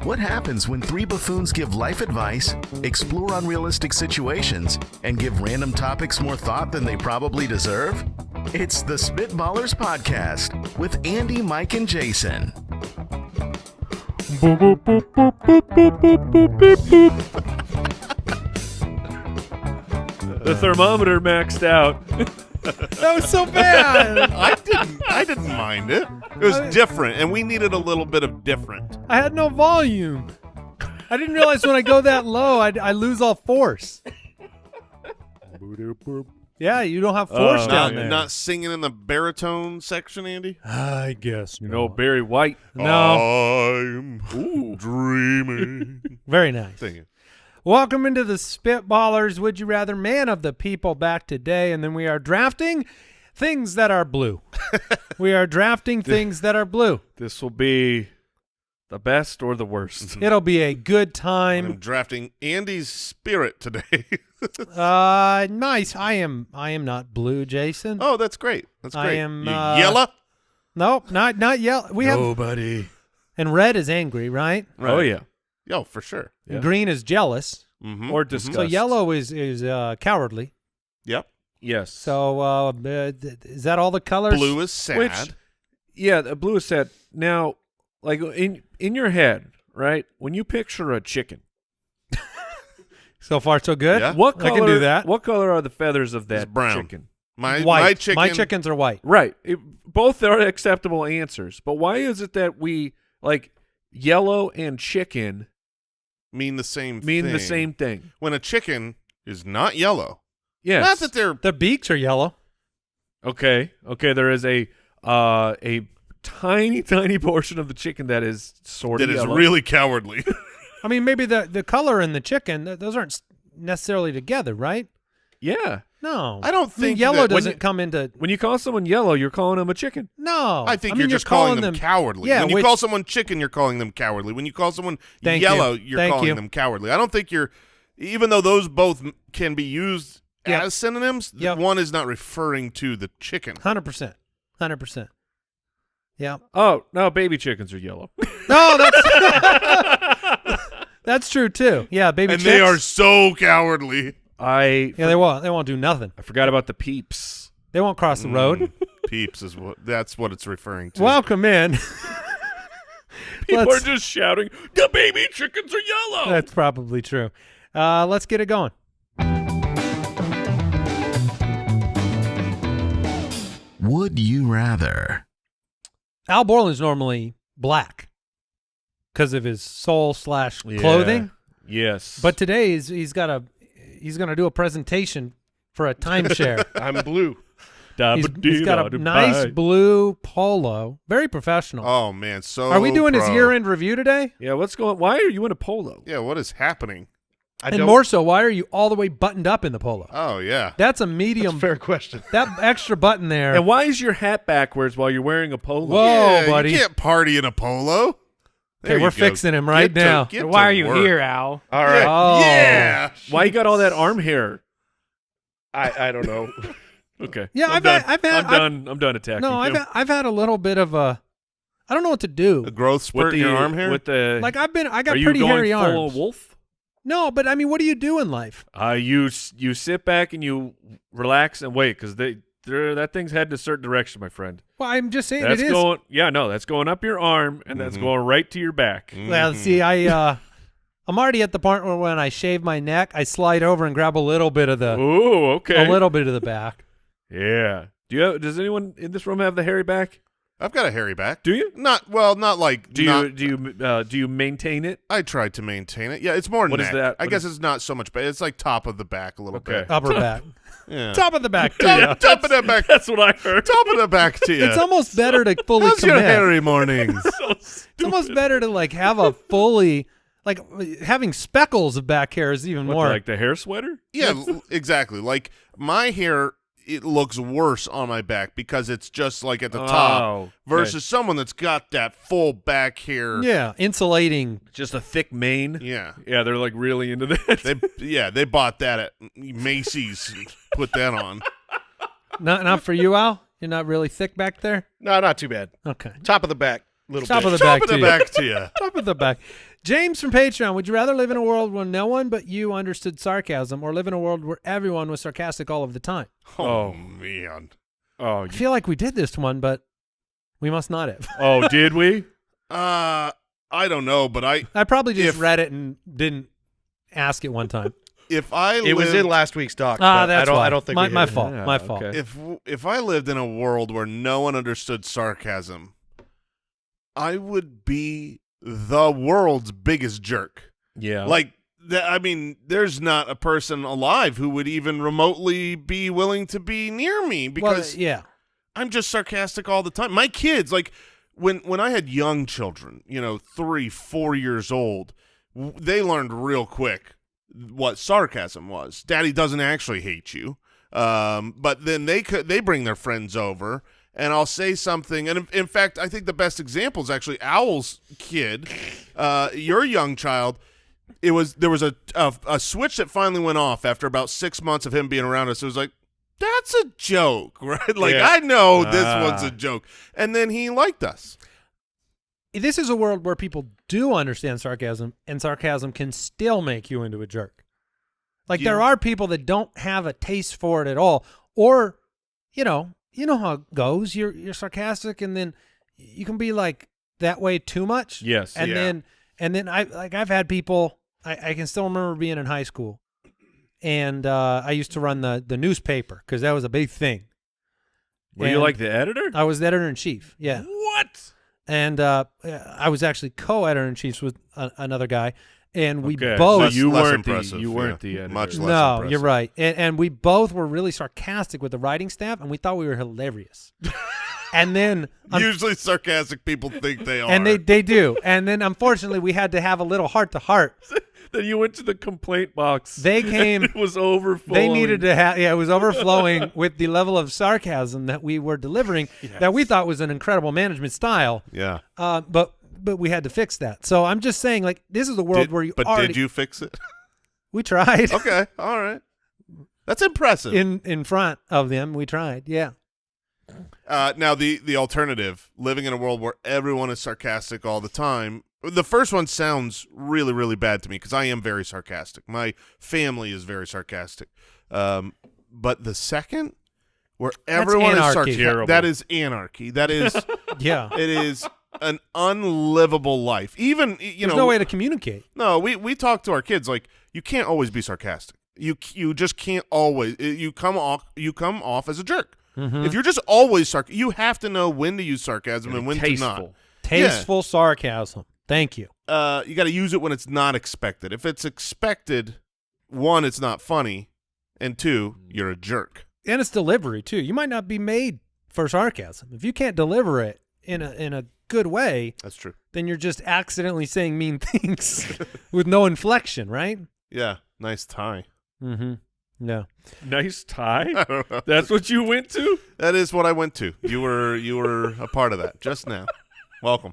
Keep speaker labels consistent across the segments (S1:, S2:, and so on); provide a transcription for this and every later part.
S1: What happens when three buffoons give life advice, explore unrealistic situations, and give random topics more thought than they probably deserve? It's the Spitballers Podcast with Andy, Mike, and Jason.
S2: The thermometer maxed out.
S3: That was so bad.
S4: I didn't mind it. It was different, and we needed a little bit of different.
S3: I had no volume. I didn't realize when I go that low, I lose all force. Yeah, you don't have force down there.
S4: Not singing in the baritone section, Andy?
S3: I guess.
S2: You know, Barry White.
S3: No.
S4: I'm dreaming.
S3: Very nice.
S4: Singing.
S3: Welcome into the Spitballers Would You Rather Man of the People back today, and then we are drafting things that are blue. We are drafting things that are blue.
S2: This will be the best or the worst.
S3: It'll be a good
S4: I'm
S3: time.
S4: drafting Andy's spirit today.
S3: Nice. I am not blue, Jason.
S4: Oh, that's great. That's great.
S3: I am
S4: You yellow?
S3: Nope, not yellow. We have
S2: Nobody.
S3: and red is angry, right?
S4: Right.
S2: Oh, yeah.
S4: Yo, for sure.
S3: And green is jealous.
S4: Mm-hmm.
S2: Or disgust.
S3: So yellow is cowardly.
S4: Yep.
S2: Yes.
S3: So is that all the colors?
S4: Blue is sad.
S2: The blue is sad. Now, like in your head, right? When you picture a chicken,
S3: So far, so good.
S4: Yeah.
S2: what color?
S3: I can do that.
S2: What color are the feathers of that
S4: It's brown.
S2: chicken?
S4: My
S3: White. My
S4: chicken.
S3: chickens are white.
S2: Right. Both are acceptable answers. But why is it that we like yellow and chicken
S4: mean the same
S2: mean
S4: thing.
S2: the same thing?
S4: When a chicken is not yellow.
S2: Yes.
S4: Not that they're
S3: The beaks are yellow.
S2: Okay. There is a tiny portion of the chicken that is sort of
S4: that is
S2: yellow.
S4: really cowardly.
S3: I mean, maybe the color in the chicken, those aren't necessarily together, right?
S2: Yeah.
S3: No.
S4: I don't think
S3: yellow
S4: that-
S3: doesn't come into.
S2: When you call someone yellow, you're calling them a chicken.
S3: No.
S4: I think
S3: mean,
S4: you're just calling them cowardly.
S3: Yeah,
S4: when you
S3: which-
S4: call someone chicken, you're calling them cowardly. When you call someone
S3: Thank
S4: yellow,
S3: you.
S4: you're
S3: Thank
S4: calling
S3: you.
S4: them cowardly. I don't think you're, even though those both can be used
S3: Yep.
S4: as synonyms,
S3: Yep.
S4: one is not referring to the chicken.
S3: 100%. 100%. Yeah.
S2: Oh, no, baby chickens are yellow.
S3: No, that's true too. Yeah, baby
S4: And
S3: chicks.
S4: they are so cowardly.
S3: Yeah, they won't do nothing.
S2: I forgot about the peeps.
S3: They won't cross the road.
S4: Peeps is that's what it's referring to.
S3: Welcome in.
S2: People
S3: Let's-
S2: are just shouting, the baby chickens are yellow.
S3: That's probably true. Let's get it going.
S1: Would you rather?
S3: Al Borland's normally black because of his soul/clothing.
S2: Yes.
S3: But today he's going to do a presentation for a timeshare.
S4: I'm blue.
S3: He's got a nice blue polo, very professional.
S4: Oh, man. So
S3: Are we doing his
S4: pro.
S3: year-end review today?
S2: Yeah, what's going? Why are you in a polo?
S4: Yeah, what is happening?
S3: And more so, why are you all the way buttoned up in the polo?
S4: Oh, yeah.
S3: That's a medium.
S5: Fair question.
S3: That extra button there.
S2: And why is your hat backwards while you're wearing a polo?
S3: Whoa,
S4: Yeah,
S3: buddy.
S4: You can't party in a polo. There
S3: Okay, we're
S4: you go.
S3: fixing him right now.
S4: Get
S5: Why
S4: to
S5: are you
S4: work.
S5: here, Al?
S4: All right.
S3: Oh.
S4: Yeah.
S2: Why you got all that arm hair?
S5: I don't know.
S2: Okay.
S3: Yeah,
S2: I'm done attacking.
S3: No,
S2: him.
S3: I've had a little bit of a. I don't know what to do.
S4: A growth spurt in your arm hair?
S2: With the
S3: Like I got
S2: are you
S3: pretty
S2: going
S3: hairy
S2: full
S3: arms.
S2: wolf?
S3: No, but I mean, what do you do in life?
S2: You sit back and you relax and wait because that thing's heading a certain direction, my friend.
S3: Well, I'm just saying
S2: That's
S3: it is.
S2: going. Yeah, no, that's going up your arm and that's going right to your back.
S3: Well, see, I'm already at the point where when I shave my neck, I slide over and grab a little bit of the
S2: Ooh, okay.
S3: a little bit of the back.
S2: Yeah. Does anyone in this room have the hairy back?
S4: I've got a hairy back.
S2: Do you?
S4: Not like.
S2: Do you maintain it?
S4: I tried to maintain it. Yeah, it's more
S2: What
S4: neck.
S2: is that?
S4: I
S2: What
S4: guess
S2: is-
S4: it's not so much, but it's like top of the back a little
S2: Okay.
S4: bit.
S3: Upper back,
S4: Yeah.
S3: top of the back. Too.
S4: Top of the back.
S2: That's what I heard.
S4: Top of the back to you.
S3: It's almost better to fully
S4: How's your
S3: commit.
S4: hairy mornings?
S3: It's almost better to like have a fully like having speckles of back hair is even
S2: What,
S3: more.
S2: like the hair sweater?
S4: Yeah, exactly. Like my hair, it looks worse on my back because it's just like at the top
S2: okay.
S4: versus someone that's got that full back hair.
S3: Yeah, insulating.
S2: Just a thick mane.
S4: Yeah.
S2: Yeah, they're like really into that.
S4: They bought that at Macy's and put that on.
S3: Not for you, Al. You're not really thick back there.
S5: No, not too bad.
S3: Okay.
S5: Top of the back, little
S3: Top
S5: bit.
S3: of the back
S4: Top of
S3: to
S4: the
S3: you.
S4: back to you.
S3: Top of the back. James from Patreon, would you rather live in a world where no one but you understood sarcasm or live in a world where everyone was sarcastic all of the time?
S4: Oh man.
S2: Oh,
S3: I feel like we did this one, but we must not have.
S2: oh, did we?
S4: I don't know, but
S3: I probably just read it and didn't ask it one time.
S4: if I
S5: It was
S4: lived-
S5: in last week's doc.
S3: Ah,
S5: but
S3: that's why.
S5: I don't think we
S3: my
S5: hit it.
S3: fault.
S2: Yeah,
S3: My fault.
S2: okay.
S4: if I lived in a world where no one understood sarcasm, I would be the world's biggest jerk.
S2: Yeah.
S4: Like, I mean, there's not a person alive who would even remotely be willing to be near me because
S3: yeah.
S4: I'm just sarcastic all the time. My kids, like, when I had young children, 3, 4 years old, they learned real quick what sarcasm was. Daddy doesn't actually hate you. But then they bring their friends over, and I'll say something. And in fact, I think the best example is actually Owl's kid, your young child. There was a switch that finally went off after about 6 months of him being around us. It was like, that's a joke, right? Like,
S5: Yeah.
S4: I know this one's a joke. And then he liked us.
S3: This is a world where people do understand sarcasm, and sarcasm can still make you into a jerk. Like, there are people that don't have a taste for it at all, or, you know how it goes. You're sarcastic, and then you can be like that way too much.
S2: Yes.
S3: and
S4: Yeah.
S3: then I've had people. I can still remember being in high school, and I used to run the newspaper because that was a big thing.
S2: Were you
S3: And
S2: like the editor?
S3: I was the editor-in-chief. Yeah.
S2: What?
S3: And I was actually co-editor-in-chief with another guy, and we
S2: Okay,
S3: both.
S2: so you
S4: less
S2: weren't
S4: impressive,
S2: you weren't
S4: yeah.
S2: the editor.
S4: Much less
S3: No,
S4: impressive.
S3: you're right, and we both were really sarcastic with the writing staff, and we thought we were hilarious. And then,
S4: Usually sarcastic people think they are.
S3: and they do, and then unfortunately we had to have a little heart-to-heart.
S2: Then you went to the complaint box.
S3: They came.
S2: It was overflowing.
S3: They needed to have. Yeah, it was overflowing with the level of sarcasm that we were delivering that we thought was an incredible management style.
S4: Yeah.
S3: But we had to fix that. So I'm just saying, like, this is a world where you
S4: But
S3: already.
S4: did you fix it?
S3: We tried.
S4: Okay. All right. That's impressive.
S3: in front of them, we tried. Yeah.
S4: Now, the alternative, living in a world where everyone is sarcastic all the time, the first one sounds really, really bad to me because I am very sarcastic. My family is very sarcastic. But the second, where everyone is
S3: anarchy.
S4: sarcastic,
S2: Terrible.
S4: that is anarchy. That is,
S3: Yeah.
S4: it is an unlivable life. Even,
S3: There's no way to communicate.
S4: No, we talk to our kids like, you can't always be sarcastic. You just can't always. You come off as a jerk.
S3: Mm-hmm.
S4: If you're just always sarcastic, you have to know when to use sarcasm and when to not.
S2: Tasteful.
S3: Tasteful sarcasm. Thank you.
S4: You got to use it when it's not expected. If it's expected, one, it's not funny, and two, you're a jerk.
S3: And it's delivery too. You might not be made for sarcasm. If you can't deliver it in a good way,
S4: That's true.
S3: then you're just accidentally saying mean things with no inflection, right?
S4: Yeah, nice tie.
S3: Mm-hmm. No.
S2: Nice tie.
S4: I don't know.
S2: That's what you went to?
S4: That is what I went to. You were a part of that just now. Welcome.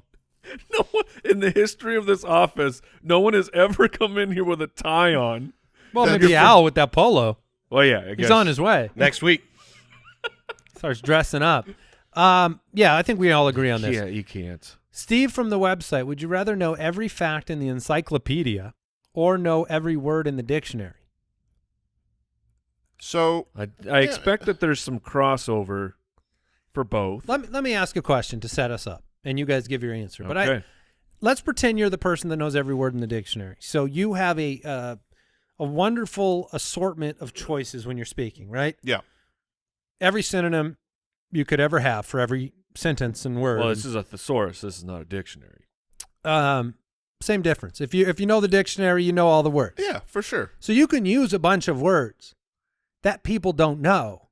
S2: No one in the history of this office, no one has ever come in here with a tie on.
S3: Well,
S4: That's
S3: maybe
S4: different.
S3: Al with that polo.
S2: Well, yeah, I guess.
S3: He's on his way.
S5: Next week.
S3: Starts dressing up. Yeah, I think we all agree on this.
S2: Yeah, you can't.
S3: Steve from the website, would you rather know every fact in the encyclopedia or know every word in the dictionary?
S4: So
S2: I expect that there's some crossover for both.
S3: Let me ask a question to set us up, and you guys give your answer. But
S2: Okay.
S3: let's pretend you're the person that knows every word in the dictionary. So you have a wonderful assortment of choices when you're speaking, right?
S4: yeah,
S3: Every synonym you could ever have for every sentence and word.
S2: Well, this is a thesaurus. This is not a dictionary.
S3: Same difference. If you know the dictionary, you know all the words.
S4: yeah, for sure.
S3: So you can use a bunch of words that people don't know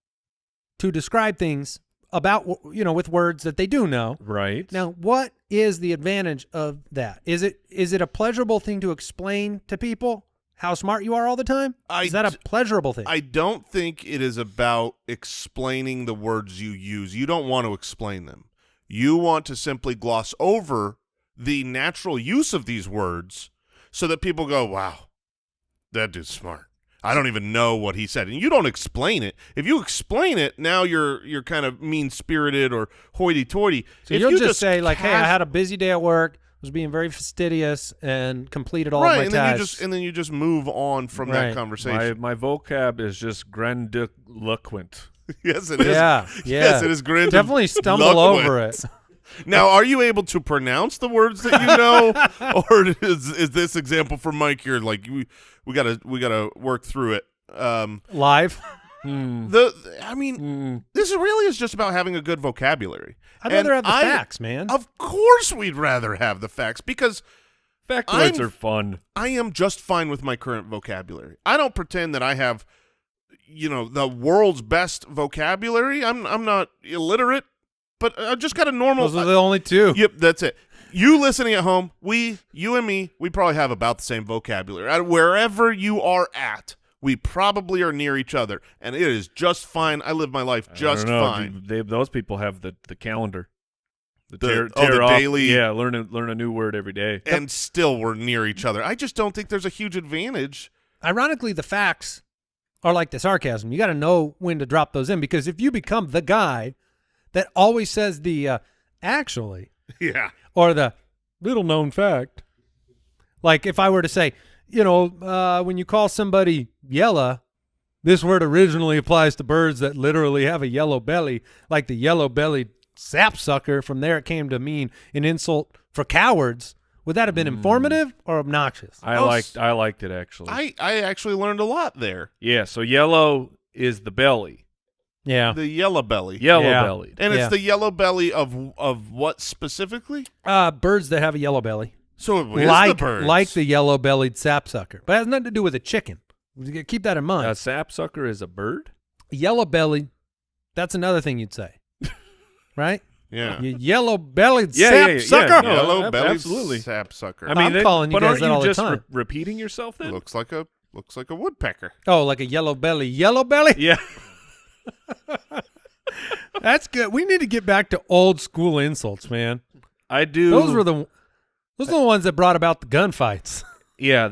S3: to describe things about, with words that they do know.
S2: Right.
S3: Now, what is the advantage of that? Is it a pleasurable thing to explain to people how smart you are all the time? Is that a pleasurable thing?
S4: I don't think it is about explaining the words you use. You don't want to explain them. You want to simply gloss over the natural use of these words so that people go, wow, that dude's smart. I don't even know what he said. And you don't explain it. If you explain it, now you're kind of mean-spirited or hoity-toity.
S3: So
S4: If
S3: you'll
S4: you
S3: just say, like, hey, I had a busy day at work. was being very fastidious and completed all
S4: right,
S3: of my
S4: and
S3: tasks.
S4: then you just move on from
S3: Right.
S4: that conversation.
S2: My vocab is just grandiloquent.
S4: Yes, it is.
S3: Yeah,
S4: Yes, it is grandiloquent.
S3: Definitely stumble over it.
S4: Now, are you able to pronounce the words that you know, or is this example from Mike here like we gotta work through it?
S3: Live.
S4: This really is just about having a good vocabulary.
S3: I'd
S4: And
S3: rather have the facts, man.
S4: Of course, we'd rather have the facts because
S2: Factoids are fun.
S4: I am just fine with my current vocabulary. I don't pretend that I have, the world's best vocabulary. I'm not illiterate, but I just got a normal.
S3: Those are the only two.
S4: Yep, that's it. You listening at home, you and me, we probably have about the same vocabulary. Wherever you are at, we probably are near each other, and it is just fine. I live my life just fine.
S2: Those people have the calendar. The
S4: daily.
S2: Yeah, learn a new word every day.
S4: And still we're near each other. I just don't think there's a huge advantage.
S3: Ironically, the facts are like the sarcasm. You got to know when to drop those in, because if you become the guy that always says the actually
S4: Yeah.
S3: or the little known fact, like if I were to say, when you call somebody yella, this word originally applies to birds that literally have a yellow belly, like the yellow-bellied sapsucker. From there it came to mean an insult for cowards. Would that have been informative or obnoxious?
S2: I liked it actually.
S4: I actually learned a lot there.
S2: Yeah, so yellow is the belly.
S3: Yeah.
S4: The yellow belly.
S2: Yellow-bellied.
S4: And
S3: Yeah.
S4: it's the yellow belly of what specifically?
S3: Birds that have a yellow belly.
S4: So it is the birds.
S3: Like the yellow-bellied sapsucker. But it has nothing to do with a chicken. Keep that in mind.
S2: A sapsucker is a bird?
S3: Yellow-bellied, that's another thing you'd say. Right?
S4: Yeah.
S3: You yellow-bellied
S2: Yeah.
S3: sapsucker.
S2: No,
S4: Yellow belly
S2: absolutely.
S4: sapsucker.
S2: I mean,
S3: I'm calling you
S2: but
S3: guys
S2: aren't
S3: that
S2: you
S3: all the
S2: just
S3: time.
S2: repeating yourself then?
S4: looks like a woodpecker.
S3: Oh, like a yellow belly. Yellow belly?
S2: Yeah.
S3: That's good. We need to get back to old school insults, man.
S2: I do.
S3: Those are the ones that brought about the gunfights.
S2: Yeah,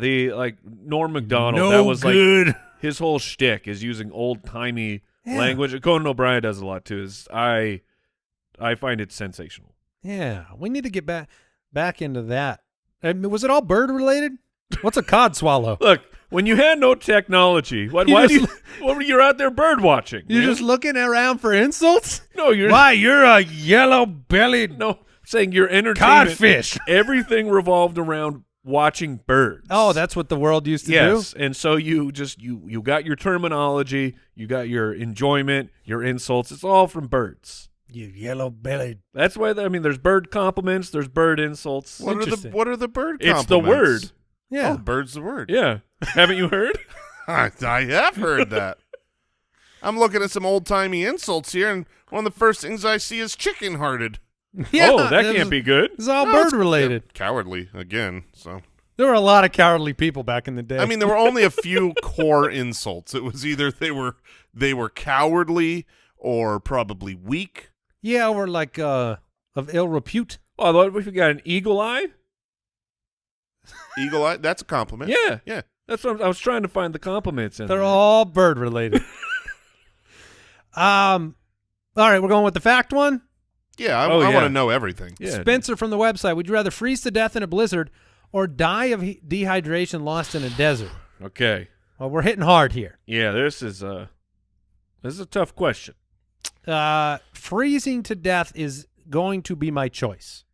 S2: Norm Macdonald. That was like his whole shtick is using old timey language. Conan O'Brien does a lot too. I find it sensational.
S3: Yeah, we need to get back into that. Was it all bird related? What's a cod swallow?
S2: Look, when you had no technology, what were you out there bird watching?
S3: You're
S2: man?
S3: just looking around for insults?
S2: No, you're
S3: Why? You're a yellow bellied
S2: no saying your entertainment.
S3: codfish.
S2: Everything revolved around watching birds.
S3: Oh, that's what the world used to
S2: yes,
S3: do?
S2: and so you got your terminology, you got your enjoyment, your insults. It's all from birds.
S3: You yellow-bellied.
S2: That's why there's bird compliments, there's bird insults.
S4: What are the bird compliments?
S2: It's the word.
S3: Yeah.
S4: Oh, bird's the word.
S2: Yeah, haven't you heard?
S4: I have heard that. I'm looking at some old-timey insults here, and one of the first things I see is chicken-hearted.
S3: Yeah,
S2: Oh, that can't be good.
S3: It's all
S4: No, it's
S3: bird-related.
S4: Cowardly, again, so.
S3: There were a lot of cowardly people back in the day.
S4: I mean, there were only a few core insults. It was either they were cowardly or probably weak.
S3: yeah, or like of ill repute.
S2: Oh, what if you got an eagle eye?
S4: Eagle eye, that's a compliment.
S2: Yeah,
S4: Yeah.
S2: that's what I was trying to find the compliments in.
S3: They're
S2: there.
S3: all bird-related. All right, we're going with the fact one.
S4: Yeah, I
S2: Oh,
S4: want
S2: yeah.
S4: to know everything.
S2: Yeah.
S3: Spencer from the website, would you rather freeze to death in a blizzard or die of dehydration lost in a desert?
S2: Okay.
S3: Well, we're hitting hard here.
S2: Yeah, this is a tough question.
S3: Freezing to death is going to be my choice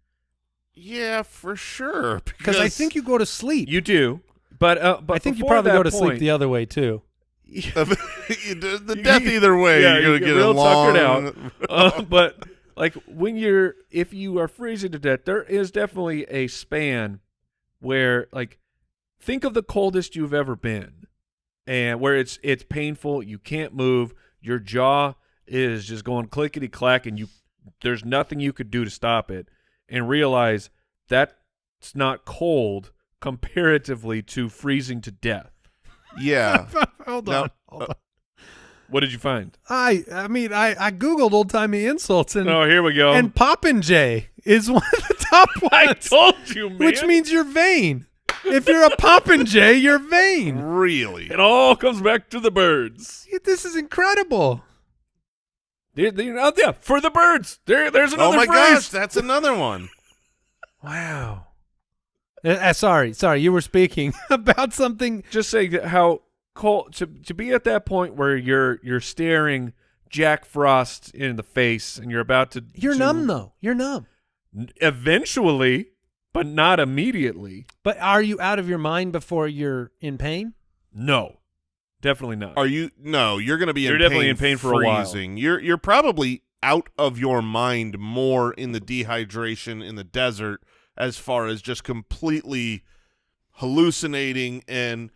S4: Yeah, for sure.
S3: because I think you go to sleep.
S2: You do, but
S3: I think you
S2: before
S3: probably
S2: that
S3: go to
S2: point,
S3: sleep the other way too.
S4: the death either way,
S2: yeah,
S4: you're
S2: you
S4: going to
S2: get
S4: get
S2: real
S4: along.
S2: tuckered out. But like if you are freezing to death, there is definitely a span where think of the coldest you've ever been, and where it's painful, you can't move, your jaw is just going clickety clack, and there's nothing you could do to stop it, and realize that's not cold comparatively to freezing to death.
S4: Yeah.
S3: Hold
S4: Now-
S3: on.
S2: What did you find?
S3: I mean, I googled old timey insults and
S2: Oh, here we go.
S3: and Popinjay is one of the top
S2: I
S3: ones,
S2: told you, man.
S3: which means you're vain. If you're a Popinjay, you're vain.
S4: Really?
S2: it all comes back to the birds.
S3: This is incredible.
S2: They're out there for the birds. There's another
S4: Oh my
S2: phrase.
S4: gosh, that's another one.
S3: Wow. Sorry, you were speaking about something.
S2: Just saying that how cold to be at that point where you're staring Jack Frost in the face and you're about to.
S3: You're numb though. You're numb.
S2: Eventually, but not immediately.
S3: But are you out of your mind before you're in pain?
S2: No, definitely not.
S4: Are you? No, you're going to be
S2: You're
S4: in
S2: definitely
S4: pain,
S2: in pain for a while.
S4: freezing. You're probably out of your mind more in the dehydration in the desert as far as just completely hallucinating, and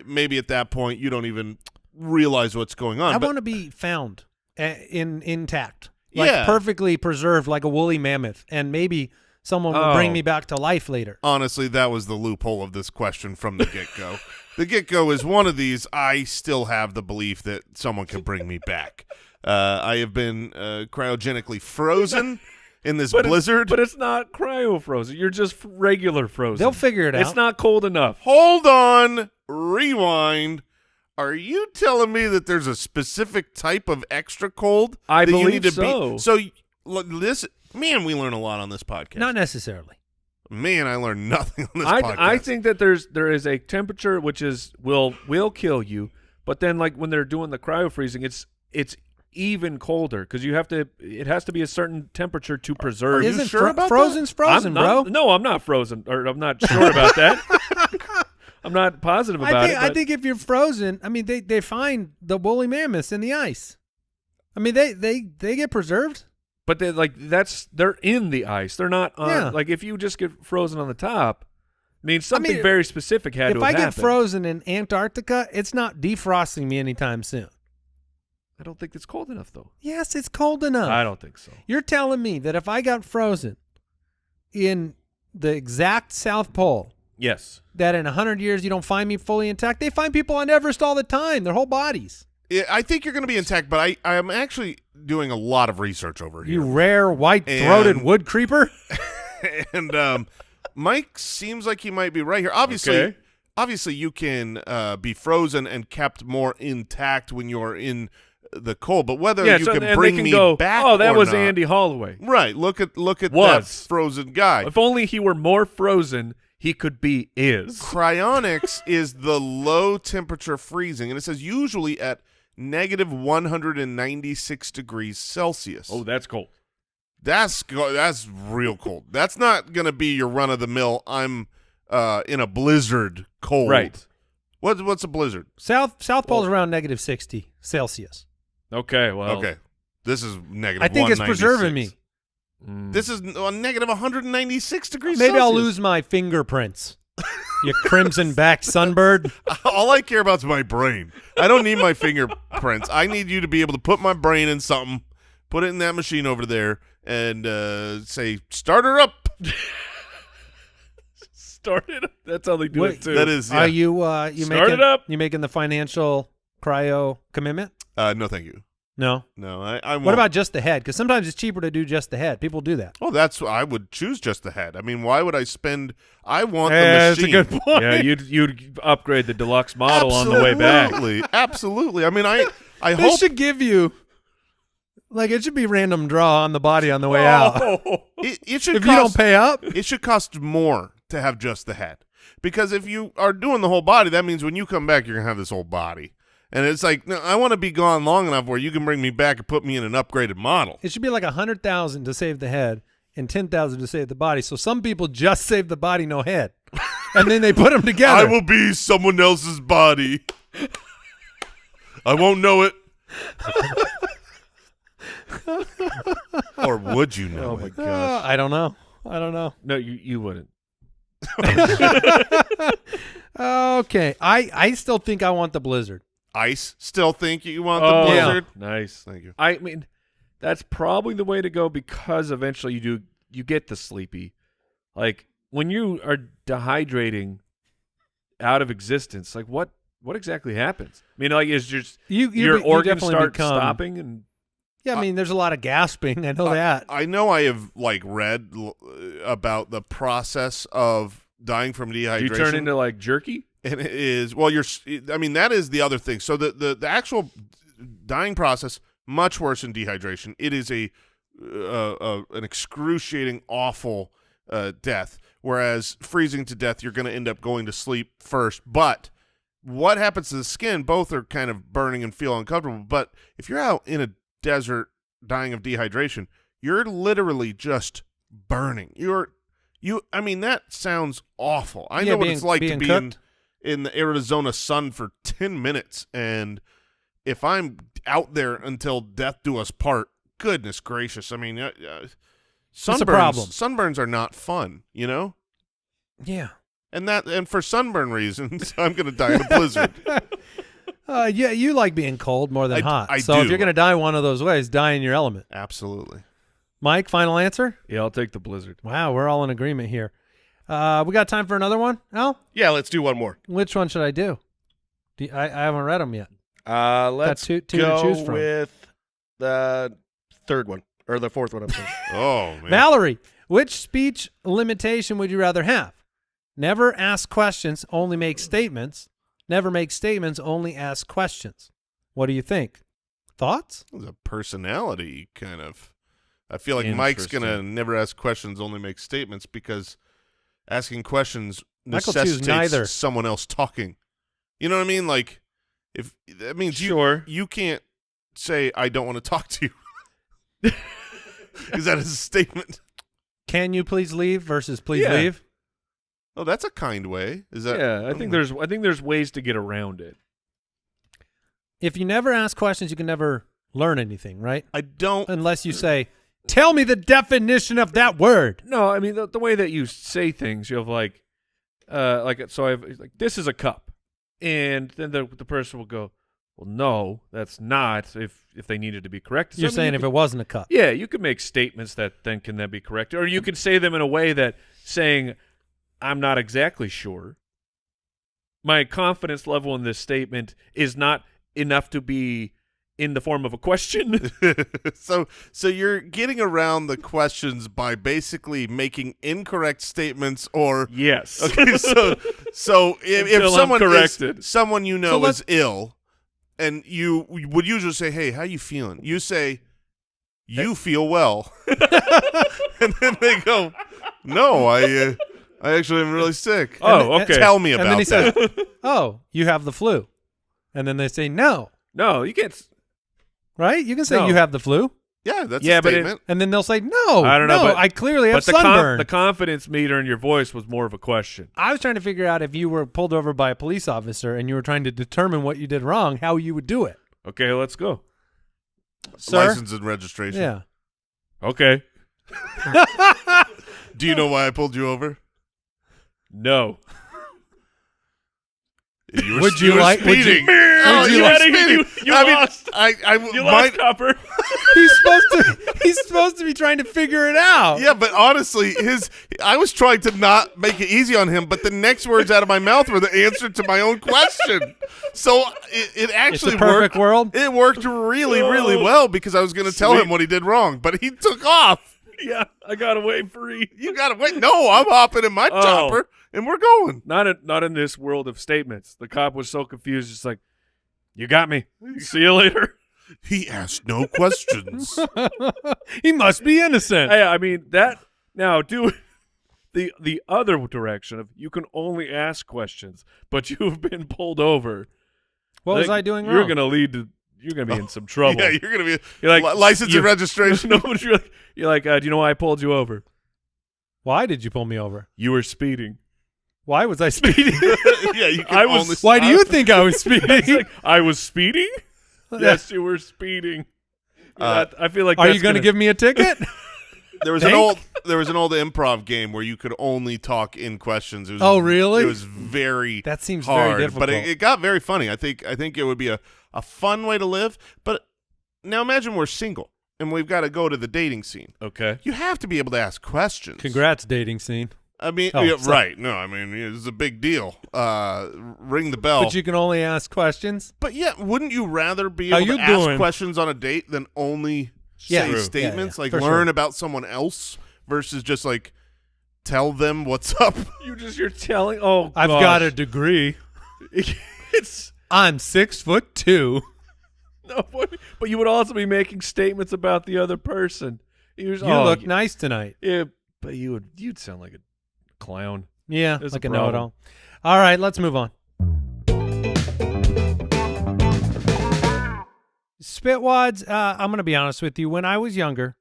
S4: maybe at that point you don't even realize what's going on.
S3: I
S4: But
S3: want to be found intact, like
S4: Yeah.
S3: perfectly preserved, like a woolly mammoth, and maybe someone will bring me back to life later.
S4: honestly, that was the loophole of this question from the get-go. The get-go is one of these. I still have the belief that someone can bring me back. I have been cryogenically frozen in this blizzard.
S2: But it's not cryo frozen. You're just regular frozen.
S3: They'll figure it out.
S2: It's not cold enough.
S4: Hold on. Rewind. Are you telling me that there's a specific type of extra cold
S2: I
S4: that you
S2: believe
S4: need to
S2: so.
S4: be? So this, man, we learn a lot on this podcast.
S3: Not necessarily.
S4: Man, I learned nothing on this podcast.
S2: I think that there is a temperature which is will kill you, but then like when they're doing the cryo freezing, it's even colder because it has to be a certain temperature to preserve.
S3: Isn't
S4: sure about
S3: frozen's frozen, bro?
S2: No, I'm not frozen, or I'm not sure about that. I'm not positive about it.
S3: I think if you're frozen, I mean, they find the woolly mammoths in the ice. I mean, they get preserved.
S2: But they're in the ice. They're not on. Like if you just get frozen on the top, something very specific had to
S3: If
S2: have
S3: I get
S2: happened.
S3: frozen in Antarctica, it's not defrosting me anytime soon.
S2: I don't think it's cold enough though.
S3: Yes, it's cold enough.
S2: I don't think so.
S3: You're telling me that if I got frozen in the exact South Pole,
S2: Yes.
S3: that in 100 years you don't find me fully intact? They find people on Everest all the time, their whole bodies.
S4: Yeah, I think you're going to be intact, but I am actually doing a lot of research over here.
S3: You rare white-throated
S4: And-
S3: wood creeper.
S4: And Mike seems like he might be right here. Obviously,
S2: Okay.
S4: obviously you can be frozen and kept more intact when you're in the cold, but whether you can
S2: and
S4: bring
S2: they can
S4: me
S2: go,
S4: back
S2: oh, that
S4: or
S2: was
S4: not-
S2: Andy Holloway.
S4: Right. Look at that
S2: Was.
S4: frozen guy.
S2: If only he were more frozen, he could be is.
S4: Cryonics is the low temperature freezing, and it says usually at negative 196 degrees Celsius.
S2: Oh, that's cold.
S4: That's real cold. That's not going to be your run of the mill. I'm in a blizzard cold.
S2: Right.
S4: What's a blizzard?
S3: South Pole's around negative 60 Celsius.
S2: Okay, well.
S4: Okay. This is negative
S3: I think it's
S4: 196.
S3: preserving me.
S4: This is negative 196 degrees
S3: Maybe I'll
S4: Celsius.
S3: lose my fingerprints. You crimson-backed sunbird.
S4: All I care about is my brain. I don't need my fingerprints. I need you to be able to put my brain in something, put it in that machine over there, and say, start her up.
S2: Started. That's how they do
S3: Wait,
S2: it too.
S4: That is, yeah.
S3: Are you
S2: Start
S3: making
S2: it up.
S3: You making the financial cryo commitment?
S4: No, thank you.
S3: No.
S4: No, I won't.
S3: What about just the head? Because sometimes it's cheaper to do just the head. People do that.
S4: Oh, I would choose just the head. I mean, why would I spend? I want
S3: That's
S4: the
S3: a
S4: machine.
S3: good point.
S2: Yeah, you'd upgrade the deluxe model on the way back.
S4: Absolutely, absolutely. I mean, I
S3: They
S4: hope
S3: should give you, like, it should be random draw on the body on the way out.
S4: it should.
S3: If
S4: cost,
S3: you don't pay up,
S4: it should cost more to have just the head, because if you are doing the whole body, that means when you come back, you're gonna have this whole body, and it's like, no, I want to be gone long enough where you can bring me back and put me in an upgraded model.
S3: it should be like 100,000 to save the head and 10,000 to save the body. So some people just save the body, no head, and then they put them together.
S4: I will be someone else's body. I won't know it. Or would you know
S2: Oh my
S4: it?
S2: gosh.
S3: I don't know. I don't know.
S2: No, you wouldn't.
S3: Okay. I still think I want the blizzard.
S4: Ice still think you want
S2: Oh,
S4: the blizzard?
S2: nice.
S4: Thank you.
S2: I mean, that's probably the way to go because eventually you get the sleepy. Like when you are dehydrating out of existence, like what exactly happens? I mean, like is just your organs start stopping and
S3: Yeah, I mean, there's a lot of gasping. I know that.
S4: I know I have read about the process of dying from dehydration.
S2: do you turn into like jerky?
S4: And it is, well, I mean, that is the other thing. So the actual dying process, much worse than dehydration. It is an excruciating, awful death whereas freezing to death, you're going to end up going to sleep first. But what happens to the skin? Both are kind of burning and feel uncomfortable. But if you're out in a desert dying of dehydration, you're literally just burning. I mean, that sounds awful. I know what it's like to be in the Arizona sun for 10 minutes, and if I'm out there until death do us part, goodness gracious. I mean, sunburns are not fun, you know?
S3: Yeah.
S4: And for sunburn reasons, I'm going to die in a blizzard.
S3: Yeah, you like being cold more than hot.
S4: I
S3: so
S4: do.
S3: if you're going to die one of those ways, die in your element.
S4: Absolutely.
S3: Mike, final answer?
S2: Yeah, I'll take the blizzard.
S3: Wow, we're all in agreement here. We got time for another one, Al?
S5: Yeah, let's do one more.
S3: Which one should I do? I haven't read them yet.
S5: Let's
S3: two to
S5: go
S3: choose from.
S5: with the third one, or the fourth one, I'm sorry.
S4: Oh, man.
S3: Valerie, which speech limitation would you rather have? Never ask questions, only make statements. Never make statements, only ask questions. What do you think? Thoughts?
S4: It's a personality kind of. I feel like Mike's going to never ask questions, only make statements, because asking questions
S3: Michael choose neither.
S4: necessitates someone else talking. You know what I mean? Like, if that means you can't say, I don't want to talk to you. Is that a statement?
S3: Can you please leave versus please
S2: Yeah.
S3: leave?
S4: Oh, that's a kind way. Is that?
S2: Yeah, I think there's ways to get around it.
S3: If you never ask questions, you can never learn anything, right?
S4: I don't.
S3: Unless you say, tell me the definition of that word.
S2: No, I mean the way that you say things, you have like so I have like, this is a cup, and then the person will go, well, no, that's not. If they needed to be corrected,
S3: You're saying if it wasn't a cup.
S2: yeah, you could make statements that then can be corrected, or you could say them in a way that saying, I'm not exactly sure. My confidence level in this statement is not enough to be in the form of a question.
S4: So you're getting around the questions by basically making incorrect statements, or
S2: Yes.
S4: okay. So if
S2: Until I'm
S4: someone
S2: corrected.
S4: someone you know
S3: So
S4: is ill, and you would usually say, "Hey, how you feeling?" You say, "You feel well," and then they go, "No, I actually am really sick."
S2: Oh, okay.
S4: Tell me
S3: And
S4: about
S3: then he
S4: that.
S3: says, oh, you have the flu. And then they say, no.
S2: No, you can't.
S3: Right? You can say
S2: No.
S3: you have the flu.
S4: Yeah, that's
S2: Yeah,
S4: a
S2: but
S4: statement.
S3: And then they'll say, no,
S2: I don't know,
S3: no,
S2: but-
S3: I clearly have
S2: But
S3: sunburn.
S2: the confidence meter in your voice was more of a question.
S3: I was trying to figure out if you were pulled over by a police officer and you were trying to determine what you did wrong, how you would do it.
S2: Okay, let's go.
S3: Sir?
S4: License and registration.
S3: Yeah.
S2: Okay.
S4: Do you know why I pulled you over?
S2: No.
S4: You were,
S3: Would you
S4: were
S3: like- would you-
S4: speeding.
S3: would you
S4: were
S3: like-
S4: speeding.
S2: You
S4: I mean,
S2: lost. You lost, Copper.
S3: He's supposed to be trying to figure it out.
S4: Yeah, but honestly, I was trying to not make it easy on him, but the next words out of my mouth were the answer to my own question. So it actually
S3: It's a perfect
S4: worked.
S3: world.
S4: It worked really, really well, because I was going to tell
S2: Sweet.
S4: him what he did wrong, but he took off.
S2: Yeah, I got away free.
S4: You got to wait. No, I'm hopping in my
S2: Oh.
S4: chopper, and we're going.
S2: Not in this world of statements. The cop was so confused. Just like, you got me. See you later.
S4: He asked no questions.
S3: He must be innocent.
S2: Hey, I mean that. Now do the other direction of you can only ask questions, but you've been pulled over.
S3: What was
S2: think
S3: I doing
S2: You're
S3: wrong?
S2: gonna lead to. You're gonna be in some trouble.
S4: Yeah, you're going to be
S2: You're like
S4: license
S2: you-
S4: and registration.
S2: No, but you're like, do you know why I pulled you over?
S3: Why did you pull me over?
S2: You were speeding.
S3: Why was I speeding?
S4: Yeah, you can
S2: I was-
S4: only.
S3: Why do you think I was speeding?
S2: It's like, I was speeding. Yes, you were speeding. I feel like.
S3: Are
S2: that's
S3: you going to give me a ticket?
S4: There was an old improv game where you could only talk in questions. It was,
S3: Oh, really?
S4: It was very
S3: That seems
S4: hard,
S3: very difficult.
S4: but it got very funny. I think it would be a fun way to live. But now imagine we're single and we've got to go to the dating scene.
S2: Okay.
S4: You have to be able to ask questions.
S3: Congrats, dating scene.
S4: I mean,
S3: Oh,
S4: yeah,
S3: sorry.
S4: right? No, I mean it's a big deal. Ring the bell.
S3: But you can only ask questions.
S4: But yeah, wouldn't you rather be
S3: How
S4: able
S3: you
S4: to ask
S3: doing?
S4: questions on a date than only
S3: Yeah.
S4: say
S3: True.
S4: statements,
S3: Yeah,
S4: like
S3: for
S4: learn
S3: sure.
S4: about someone else versus just like tell them what's up?
S2: You're telling. Oh,
S3: I've
S2: gosh.
S3: got a degree.
S2: It's
S3: I'm 6'2".
S2: no, but you would also be making statements about the other person.
S3: You look nice tonight.
S2: Yeah, but you'd sound like a clown.
S3: Yeah,
S2: There's
S3: like
S2: a
S3: a
S2: problem.
S3: know-it-all. All right, let's move on. Spitwads, I'm going to be honest with you. When I was younger,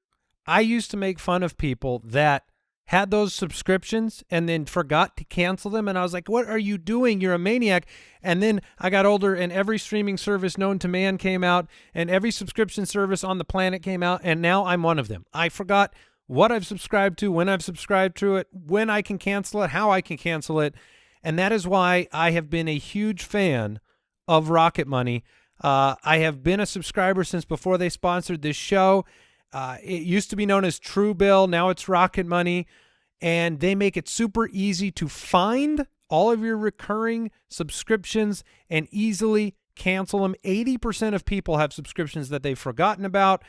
S3: I used to make fun of people that had those subscriptions and then forgot to cancel them. And I was like, what are you doing? You're a maniac. And then I got older and every streaming service known to man came out and every subscription service on the planet came out. And now I'm one of them. I forgot what I've subscribed to, when I've subscribed to it, when I can cancel it, how I can cancel it. And that is why I have been a huge fan of Rocket Money. I have been a subscriber since before they sponsored this show. It used to be known as Truebill. Now it's Rocket Money. And they make it super easy to find all of your recurring subscriptions and easily cancel them. 80% of people have subscriptions that they've forgotten about.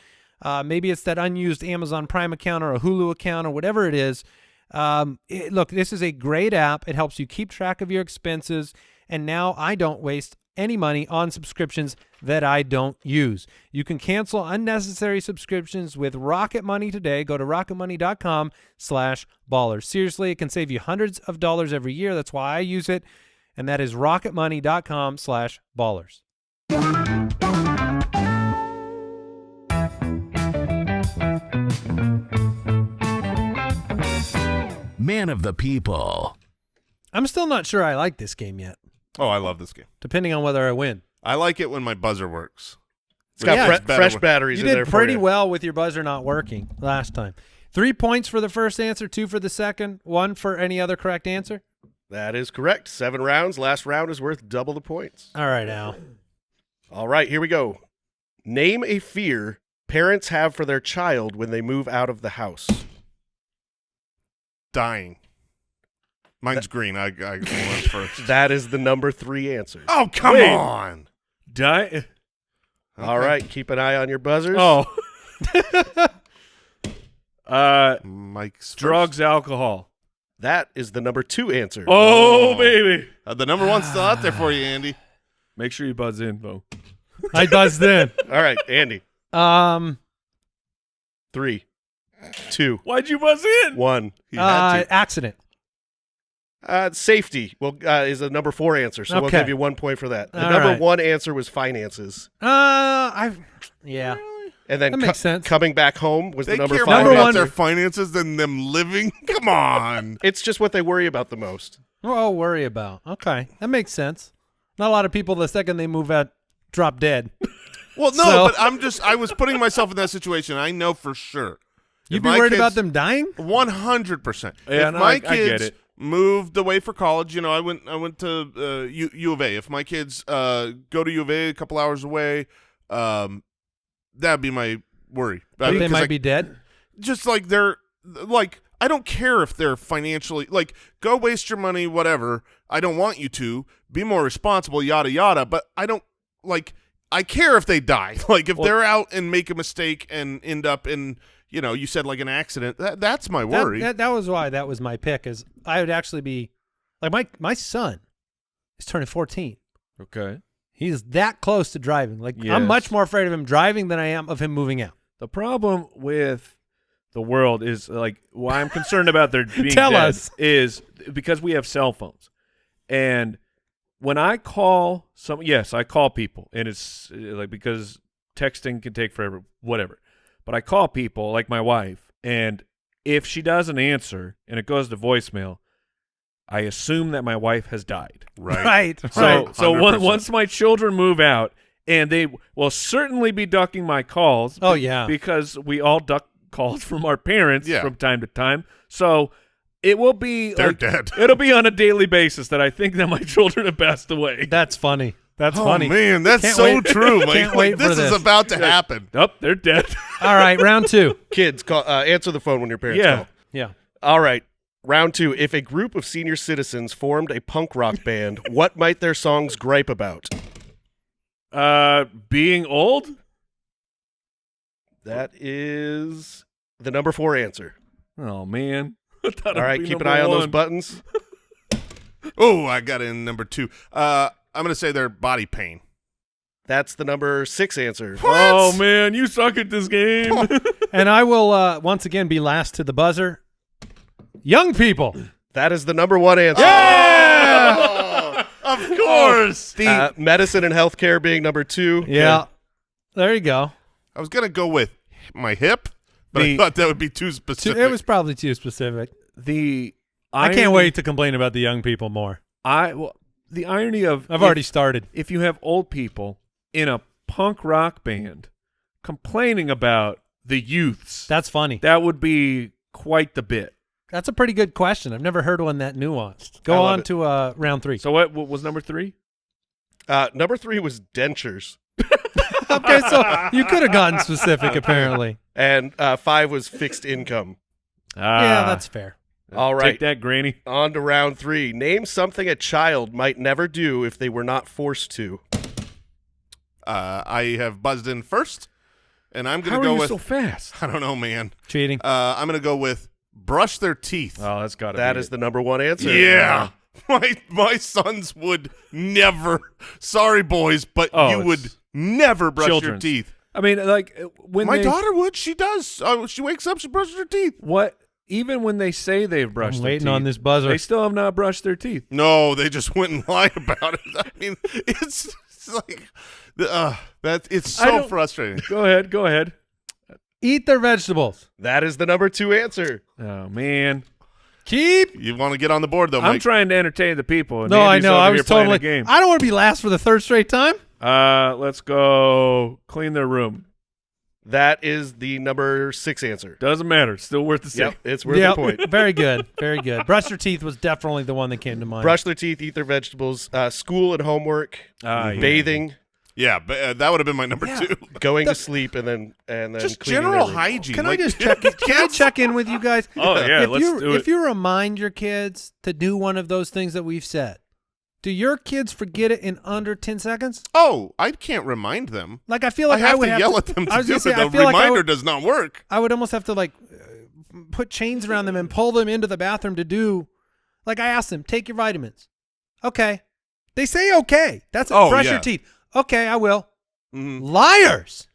S3: Maybe it's that unused Amazon Prime account or a Hulu account or whatever it is. Look, this is a great app. It helps you keep track of your expenses. And now I don't waste any money on subscriptions that I don't use. You can cancel unnecessary subscriptions with Rocket Money today. Go to rocketmoney.com/ballers. Seriously, it can save you hundreds of dollars every year. That's why I use it. And that is rocketmoney.com/ballers.
S1: Man of the people.
S3: I'm still not sure I like this game yet,
S4: Oh, I love this game.
S3: depending on whether I win.
S4: I like it when my buzzer works.
S5: It's got
S3: Yeah,
S5: fresh batteries
S3: You
S5: in there
S3: did
S5: for
S3: pretty
S5: you.
S3: well with your buzzer not working last time. 3 points for the first answer, 2 for the second, 1 for any other correct answer.
S5: That is correct. 7 rounds. Last round is worth double the points.
S3: All right, Al.
S5: All right, here we go. Name a fear parents have for their child when they move out of the house.
S4: Dying. Mine's green. I went first.
S5: That is the number 3 answer.
S4: Oh, come
S2: Wait.
S4: on.
S2: Die.
S5: All right, keep an eye on your buzzers.
S2: Oh.
S4: Mike's
S2: Drugs,
S4: first.
S2: alcohol.
S5: That is the number 2 answer.
S2: Oh, baby.
S4: The number one's still out there for you, Andy.
S2: Make sure you buzz in, though.
S3: I buzzed in.
S5: All right, Andy. 3, 2,
S2: Why'd you buzz in?
S5: 1.
S4: He had to.
S3: Accident.
S5: Safety is the number 4 answer, so we'll
S3: Okay.
S5: give you 1 point for that. The
S3: All
S5: number
S3: right.
S5: 1 answer was finances.
S3: Yeah.
S5: And then
S3: That makes sense.
S5: coming back home was
S4: They
S5: the number
S4: care
S5: 5
S4: more
S3: Number
S4: about
S3: one-
S4: their finances than them living. Come on.
S5: It's just what they worry about the most.
S3: Well, worry about. Okay. That makes sense. Not a lot of people, the second they move out, drop dead.
S4: Well, no,
S3: So-
S4: but I was putting myself in that situation. I know for sure.
S3: You'd
S4: If
S3: be
S4: my
S3: worried
S4: kids-
S3: about them dying?
S4: 100%.
S2: Yeah,
S4: If
S2: no,
S4: my
S2: I get
S4: kids
S2: it.
S4: moved away for college, I went to U of A. If my kids go to U of A a couple hours away, that'd be my worry.
S3: But they
S4: 'cause
S3: might be dead?
S4: just like they're like, I don't care if they're financially like, go waste your money, whatever. I don't want you to be more responsible, yada yada. But I don't like. I care if they die. Like if they're out and make a mistake and end up in, you said like an accident. That's my worry.
S3: That was why that was my pick, is I would actually be like my son is turning 14.
S2: Okay.
S3: He's that close to driving. Like
S2: Yes.
S3: I'm much more afraid of him driving than I am of him moving out.
S2: The problem with the world is, like, why I'm concerned about their being
S3: Tell
S2: dead
S3: us.
S2: is because we have cell phones. And when I call yes, I call people, and it's like, because texting can take forever, whatever. But I call people, like my wife, and if she doesn't answer and it goes to voicemail, I assume that my wife has died.
S4: Right.
S2: So
S4: 100%.
S2: once my children move out, and they will certainly be ducking my calls.
S3: Oh, yeah.
S2: Because we all duck calls from our parents
S4: Yeah.
S2: from time to time. So it will be
S4: They're
S2: like,
S4: dead.
S2: It'll be on a daily basis that I think that my children have passed away.
S3: That's funny. That's
S4: Oh
S3: funny.
S4: man, that's
S3: Can't
S4: so
S3: wait.
S4: true. Like,
S3: Can't wait for
S4: this is
S3: this.
S4: about to happen.
S2: Oh, they're dead.
S3: All right, round 2.
S5: Kids, answer the phone when your parents
S2: Yeah.
S5: call.
S3: Yeah.
S5: All right. Round 2. If a group of senior citizens formed a punk rock band, what might their songs gripe about?
S2: Being old?
S5: That is the number 4 answer.
S2: Oh, man. I thought
S5: All
S2: it'd
S5: right,
S2: be
S5: keep an
S2: number
S5: eye on those
S2: one.
S5: buttons.
S4: Oh, I got in number 2. I'm gonna say their body pain.
S5: That's the number 6 answer.
S2: Oh, man. You suck at this game.
S3: And I will once again be last to the buzzer. Young people.
S5: That is the number one answer.
S4: Yeah! Of course.
S5: Medicine and healthcare being number 2.
S3: Yeah. There you go.
S4: I was going to go with my hip, but I thought that would be too specific.
S3: It was probably too specific. I can't wait to complain about the young people more.
S2: The irony of
S3: I've already started.
S2: If you have old people in a punk rock band complaining about the youths,
S3: That's funny.
S2: that would be quite the bit.
S3: That's a pretty good question. I've never heard one that nuanced. Go on to round 3.
S2: So what was number 3?
S5: Number 3 was dentures.
S3: Okay, so you could have gotten specific, apparently.
S5: And 5 was fixed income.
S3: Yeah, that's fair.
S5: All right.
S2: Take that, Granny.
S5: On to round 3. Name something a child might never do if they were not forced to.
S4: I have buzzed in first, and I'm going
S2: How
S4: to go
S2: are you
S4: with.
S2: so fast?
S4: I don't know, man.
S3: Cheating.
S4: I'm going to go with brush their teeth.
S2: Oh, that's got to be
S5: That is the number 1 answer.
S4: Yeah. My sons would never. Sorry, boys, but you would never brush your teeth.
S2: I mean, like when
S4: my daughter would. She does. She wakes up, she brushes her teeth.
S2: What? Even when they say they've brushed
S3: I'm
S2: their
S3: waiting
S2: teeth,
S3: on this buzzer.
S2: they still have not brushed their teeth.
S4: No, they just wouldn't lie about it. I mean, it's like it's so frustrating.
S2: Go ahead.
S3: Eat their vegetables.
S5: That is the number 2 answer.
S2: Oh man,
S4: You want to get on the board though,
S2: I'm
S4: Mike?
S2: trying to entertain the people. And
S3: No, I
S2: Andy's
S3: know.
S2: over
S3: I
S2: here
S3: was
S2: playing
S3: totally.
S2: a game.
S3: I don't want to be last for the 3rd straight time.
S2: Let's go clean their room.
S5: That is the number 6 answer.
S2: Doesn't matter. Still worth the same.
S5: Yep, it's worth the point.
S3: Very good. Very good. Brush your teeth was definitely the one that came to mind.
S5: Brush their teeth, eat their vegetables, school and homework,
S2: Yeah.
S5: bathing,
S4: Yeah, but that would have been my number 2.
S5: going to sleep, and then
S4: Just
S5: cleaning
S4: general
S5: their room.
S4: hygiene.
S3: Can
S4: like,
S3: I just check in with you guys?
S2: Oh yeah, let's do
S3: If
S2: it.
S3: you remind your kids to do one of those things that we've said, do your kids forget it in under 10 seconds?
S4: Oh, I can't remind them.
S3: Like I feel like
S4: I have
S3: would
S4: to yell at them
S3: I
S4: to
S3: was
S4: do
S3: gonna
S4: it.
S3: say, I
S4: The
S3: feel like
S4: reminder does not work.
S3: I would almost have to put chains around them and pull them into the bathroom to do. Like I asked them, take your vitamins. Okay, they say okay. That's brush your teeth. Okay, I will.
S4: Mm-hmm.
S3: Liars.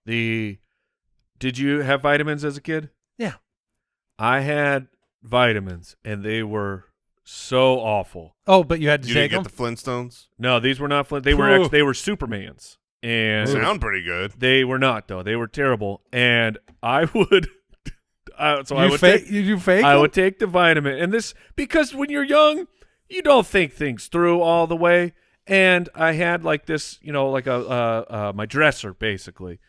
S2: Did you have vitamins as a kid?
S3: Yeah.
S2: I had vitamins, and they were so awful.
S3: Oh, but you had to
S4: You
S3: take
S4: didn't
S3: them.
S4: get the Flintstones?
S2: No, these were not. They
S3: Ooh.
S2: were Supermans, and
S4: Sound pretty good.
S2: they were not though. They were terrible, and I would. So I
S3: You
S2: would
S3: fake?
S2: take.
S3: You fake?
S2: I
S3: them?
S2: would take the vitamin, and this because when you're young, you don't think things through all the way. And I had like this, like my dresser basically,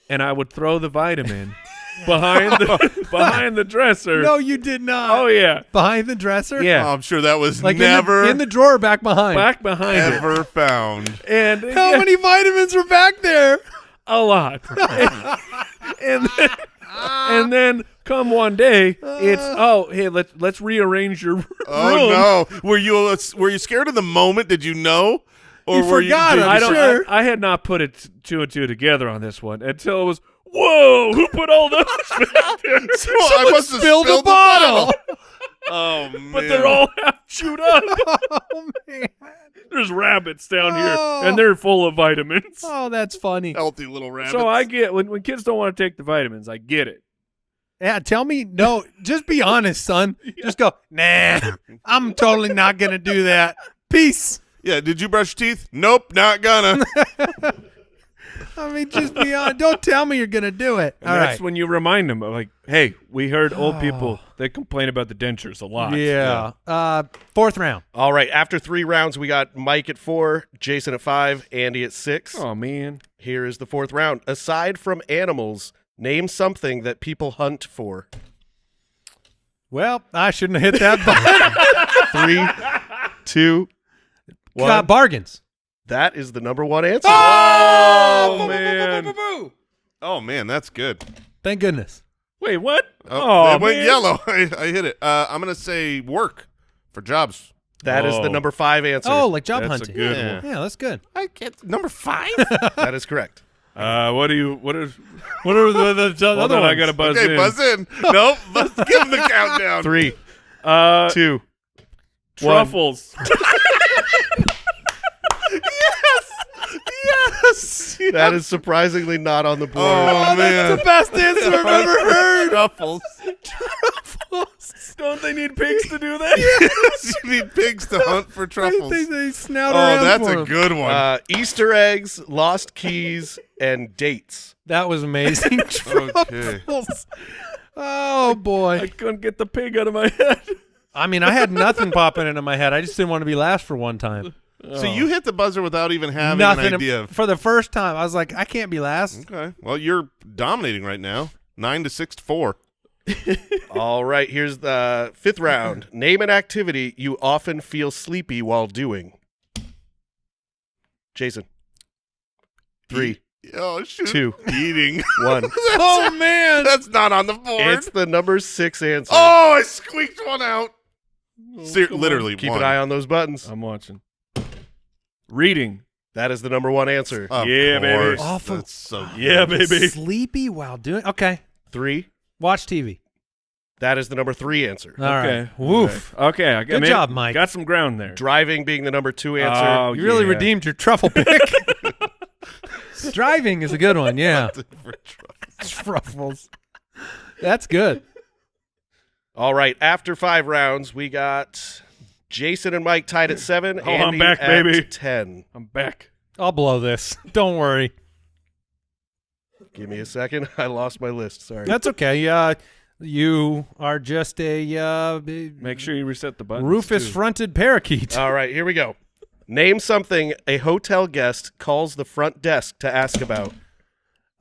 S2: and I would throw the vitamin behind the dresser.
S3: No, you did not.
S2: Oh yeah,
S3: Behind the dresser?
S2: yeah,
S4: Oh, I'm sure that was
S3: Like
S4: never
S3: in the drawer back behind.
S2: back behind it,
S4: ever found.
S2: and
S3: How many vitamins were back there?
S2: a lot. and then come one day, it's hey, let's rearrange your room.
S4: Oh no! Were you scared of the moment? Did you know? Or
S3: You
S4: were
S3: forgot
S4: you,
S3: it.
S2: I
S3: I'm
S2: don't.
S3: sure.
S2: I had not put it 2 and 2 together on this one until it was. Whoa! Who put all those back there?
S4: So I must have spilled the bottle. Oh man!
S2: But they're all half chewed up.
S3: Oh, man.
S2: There's rabbits down here,
S3: Oh.
S2: and they're full of vitamins.
S3: Oh, that's funny.
S4: healthy little rabbits.
S2: So I get when kids don't want to take the vitamins, I get it.
S3: Yeah, tell me. No, just be honest, son. Just go, nah, I'm totally not going to do that. Peace.
S4: Yeah. Did you brush your teeth? Nope, not gonna.
S3: I mean, just be honest. Don't tell me you're going to do it.
S2: And
S3: All
S2: that's
S3: right.
S2: when you remind them, like, hey, we heard old people they complain about the dentures a lot.
S3: Yeah. 4th round.
S5: All right, after 3 rounds, we got Mike at 4, Jason at 5, Andy at 6.
S2: Oh man.
S5: Here is the 4th round. Aside from animals, name something that people hunt for.
S3: Well, I shouldn't have hit that button.
S5: 3, 2, 1.
S3: Bargains.
S5: That is the number 1 answer.
S2: Oh man.
S4: Oh man, that's good.
S3: Thank goodness.
S2: Wait, what?
S4: Oh, it went
S2: man.
S4: yellow. I hit it. I'm gonna say work for jobs.
S5: That is the
S2: Oh.
S5: number 5 answer.
S3: Oh, like job
S2: That's a
S3: hunting.
S2: good
S3: yeah.
S2: one.
S3: Yeah, that's good.
S4: I get number 5.
S5: That is correct.
S2: What are the
S3: What are the
S2: Hold
S3: other
S2: on,
S3: ones?
S2: I gotta buzz
S4: Okay,
S2: in.
S4: buzz in. Nope. Let's give him the countdown.
S5: 3,
S2: Uh,
S5: 2.
S2: truffles.
S4: Yes.
S5: That is surprisingly not on the board.
S4: Oh man.
S3: Best answer I've ever heard.
S4: Truffles.
S2: Don't they need pigs to do that?
S4: You need pigs to hunt for truffles.
S3: They snout
S4: Oh,
S3: around
S4: that's
S3: for
S4: a
S3: 'em.
S4: good one.
S5: Easter eggs, lost keys, and dates.
S3: That was amazing.
S4: Okay.
S3: Truffles. Oh boy.
S2: I couldn't get the pig out of my head.
S3: I mean, I had nothing popping into my head. I just didn't want to be last for one time.
S4: So you hit the buzzer without even having
S3: Nothing
S4: an idea.
S3: for the first time. I was like, I can't be last.
S4: Okay. Well, you're dominating right now. 9-6 to 4.
S5: All right, here's the fifth round. Name an activity you often feel sleepy while doing. Jason. 3,
S4: Oh, shoot.
S5: 2,
S4: Eating.
S5: 1.
S3: Oh man.
S4: That's not on the board.
S5: It's the number 6 answer.
S4: Oh, I squeaked one out.
S2: Come
S4: Literally
S5: Keep
S4: one.
S5: an eye on those buttons.
S2: I'm watching. Reading.
S5: That is the number 1 answer.
S4: Of
S2: Yeah, baby.
S4: course.
S3: Awful.
S4: That's so good.
S2: Yeah, baby.
S3: Sleepy while doing. Okay.
S5: 3.
S3: Watch TV.
S5: That is the number 3 answer.
S3: All right.
S2: Okay.
S3: Woof.
S2: Okay. I
S3: Good job, Mike.
S2: Got some ground there.
S5: Driving being the number 2 answer.
S2: Oh,
S3: You really
S2: yeah.
S3: redeemed your truffle pick. Driving is a good one. Yeah.
S4: For truffles.
S3: Truffles. That's good.
S5: All right, after 5 rounds, we got Jason and Mike tied at 7.
S2: Oh, I'm
S5: Andy
S2: back,
S5: at
S2: baby.
S5: 10.
S2: I'm back.
S3: I'll blow this. Don't worry.
S5: Give me a second. I lost my list. Sorry.
S3: That's okay. You are just a
S2: Make sure you reset the button.
S3: rufous-fronted parakeet.
S5: All right, here we go. Name something a hotel guest calls the front desk to ask about.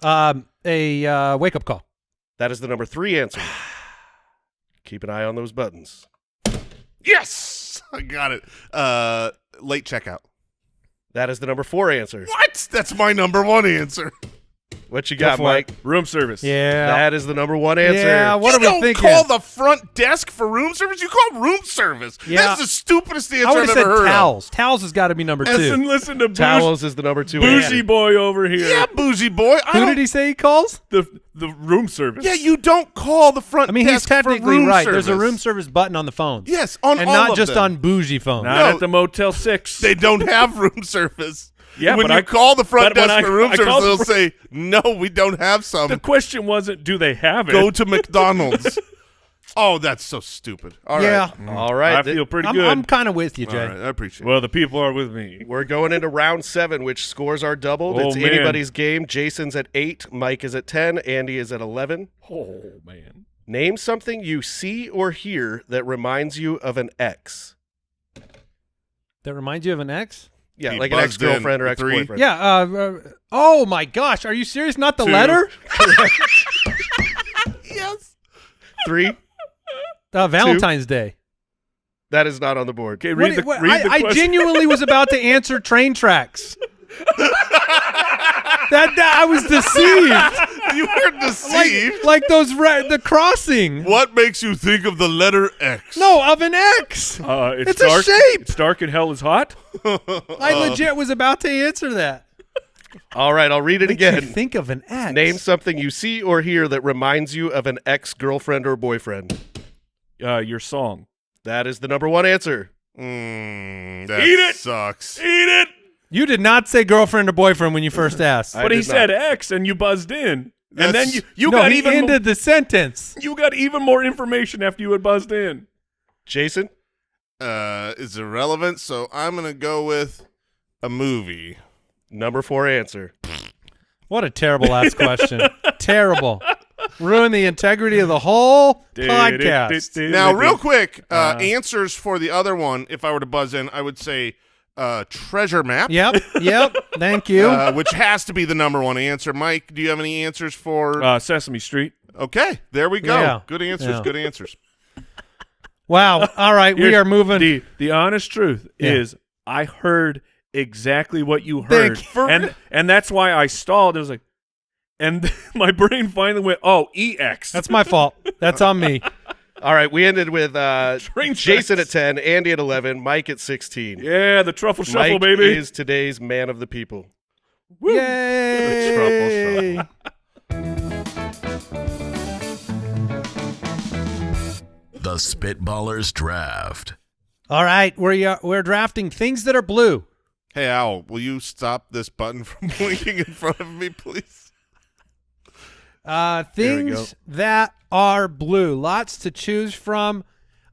S3: A wake-up call.
S5: That is the number 3 answer. Keep an eye on those buttons.
S4: Yes! I got it. Late checkout.
S5: That is the number 4 answer.
S4: What? That's my number 1 answer.
S5: What you got,
S3: for
S5: Mike?
S2: Room service.
S3: Yeah.
S5: That is the number 1 answer.
S3: Yeah, what
S4: you
S3: are we
S4: don't
S3: thinking?
S4: call the front desk for room service. You call room service.
S3: Yeah.
S4: That's the stupidest answer
S3: I would
S4: I've
S3: have
S4: ever
S3: said
S4: heard
S3: towels. Towels has got to be number 2.
S2: Listen to
S5: Towels is the number 2
S2: bougie
S5: answer.
S2: boy over here.
S4: of. Yeah, bougie boy.
S3: Who did he say he calls?
S2: The room service.
S4: Yeah, you don't call the front
S3: I mean, he's
S4: desk for
S3: technically
S4: room
S3: right.
S4: service.
S3: There's a room service button on the phones.
S4: Yes, on
S3: and
S4: all
S3: not
S4: of
S3: just
S4: them.
S3: on bougie phones.
S2: Not
S4: No.
S2: at the Motel 6.
S4: They don't have room service.
S2: Yeah,
S4: when
S2: but
S4: you
S2: I
S4: call the front
S2: but when
S4: desk for room
S2: I
S4: service,
S2: called the
S4: they'll
S2: fr-
S4: say, "No, we don't have some.
S2: The question wasn't, do they have it?
S4: Go to McDonald's." Oh, that's so stupid. All right.
S3: Yeah.
S5: All right.
S2: I feel pretty
S3: I'm,
S2: good.
S3: I'm kind of with you,
S4: All
S3: Jay.
S4: right, I appreciate it.
S2: Well, the people are with me.
S5: We're going into round 7, which scores are doubled.
S2: Oh,
S5: It's
S2: man.
S5: anybody's game. Jason's at 8, Mike is at 10, Andy is at 11.
S2: Oh, man.
S5: Name something you see or hear that reminds you of an ex.
S3: That reminds you of an ex?
S5: Yeah,
S4: He
S5: like an
S4: buzzed in.
S5: ex-girlfriend or
S4: 3.
S5: ex-boyfriend.
S3: Yeah. Oh, my gosh. Are you serious? Not the
S4: 2.
S3: letter?
S4: Yes.
S5: 3.
S3: Valentine's Day.
S5: That is not on the board.
S2: Okay, read the
S3: I
S2: question.
S3: genuinely was about to answer train tracks. that I was deceived.
S4: You were deceived.
S3: Like those the crossing.
S4: What makes you think of the letter X?
S3: No, of an X.
S2: It's
S3: It's a
S2: dark.
S3: shape.
S2: It's dark and hell is hot.
S3: I legit was about to answer that.
S5: All right, I'll read it
S3: Makes you
S5: again.
S3: think of an X.
S5: Name something you see or hear that reminds you of an ex-girlfriend or boyfriend.
S2: Your song.
S5: That is the number 1 answer.
S4: That
S2: Eat it.
S4: sucks.
S2: Eat it.
S3: You did not say girlfriend or boyfriend when you first asked.
S5: I
S2: But he
S5: did
S2: said
S5: not.
S2: X, and you buzzed in, and
S4: That's-
S2: then you
S3: no,
S2: got
S3: he
S2: even
S3: ended the sentence.
S2: you got even more information after you had buzzed in.
S5: Jason?
S4: It's irrelevant, so I'm gonna go with a movie.
S5: Number 4 answer.
S3: What a terrible last question. Terrible. Ruin the integrity of the whole podcast.
S4: Now, real quick, answers for the other one. If I were to buzz in, I would say treasure map.
S3: Yep. Thank you.
S4: Which has to be the number 1 answer. Mike, do you have any answers for?
S2: Sesame Street.
S4: Okay, there we go.
S3: Yeah.
S4: Good answers.
S3: Yeah.
S4: Good answers.
S3: Wow. All right, we
S2: Here's
S3: are moving.
S2: The honest truth
S3: Yeah.
S2: is, I heard exactly what you heard,
S3: Thank
S2: and that's why I stalled. It was like, and my brain finally went, "Oh, EX."
S3: That's my fault. That's on me.
S5: All right, we ended with
S2: Train
S5: Jason
S2: tracks.
S5: at 10, Andy at 11, Mike at 16.
S2: Yeah, the truffle shuffle,
S5: Mike
S2: baby.
S5: is today's man of the people.
S3: Yay.
S1: The Spitballers Draft.
S3: All right, we're drafting things that are blue.
S4: Hey, Al, will you stop this button from blinking in front of me, please?
S3: Things that are blue. Lots to choose from.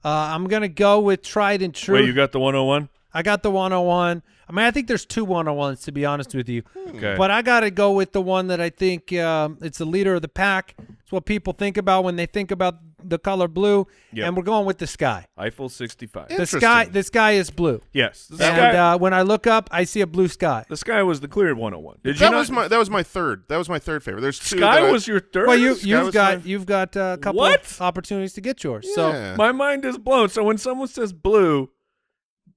S3: I'm going to go with tried and true.
S2: Wait, you got the 101?
S3: I got the 101. I mean, I think there's two 101s, to be honest with you.
S2: Okay.
S3: But I got to go with the one that I think it's the leader of the pack. It's what people think about when they think about the color blue.
S2: Yep.
S3: And we're going with the sky.
S2: Eiffel 65.
S3: The sky is blue.
S2: Yes. The
S3: And
S2: sky,
S3: when I look up, I see a blue sky.
S2: the sky was the clear 101. Did you
S4: That
S2: not?
S4: was my third. That was my third favorite. There's two.
S2: Sky
S4: that I-
S2: was your third?
S3: Well,
S4: was
S3: you've got a couple
S2: What?
S3: of opportunities to get yours.
S4: Yeah.
S3: So
S2: My mind is blown. So when someone says blue,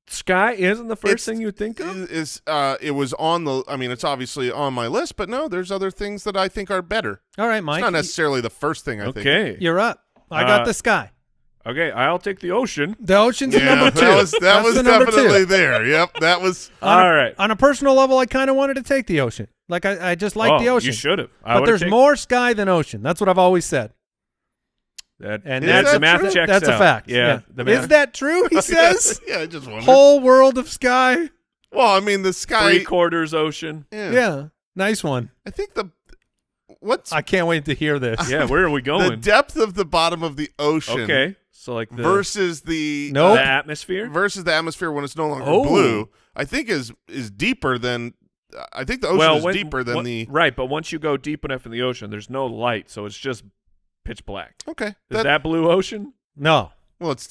S2: sky isn't the first thing you think of?
S4: It was on the. I mean, it's obviously on my list, but no, there's other things that I think are better.
S3: all right, Mike,
S4: It's not necessarily the first thing I think.
S2: Okay.
S3: you're up. I got the sky.
S2: Okay, I'll take the ocean.
S3: The ocean's at
S4: Yeah,
S3: number 2.
S4: that was
S3: That's the number
S4: definitely
S3: 2.
S4: there. Yep, that was.
S2: All right.
S3: On a personal level, I kind of wanted to take the ocean. Like I just like the ocean.
S2: You should have.
S3: But there's more sky than ocean. That's what I've always said. And
S4: Is
S3: that's
S4: that
S2: the math
S4: true?
S2: checks
S3: That's
S2: out.
S3: a fact.
S2: Yeah. The math.
S3: Is that true? He says.
S4: Yeah, I just wondered.
S3: Whole world of sky.
S4: Well, I mean, the sky.
S2: 3/4 ocean.
S3: Yeah. Nice one.
S4: I think what's
S3: I can't wait to hear this.
S2: Yeah, where are we
S4: the
S2: going?
S4: depth of the bottom of the ocean.
S2: Okay. So like the
S4: Versus the
S3: Nope.
S2: the atmosphere?
S4: versus the atmosphere when it's no longer
S2: Oh.
S4: blue, I think is deeper than. I think the ocean is deeper than the.
S2: Right, but once you go deep enough in the ocean, there's no light, so it's just pitch black.
S4: Okay.
S2: Is that blue ocean?
S3: No.
S4: Well, it's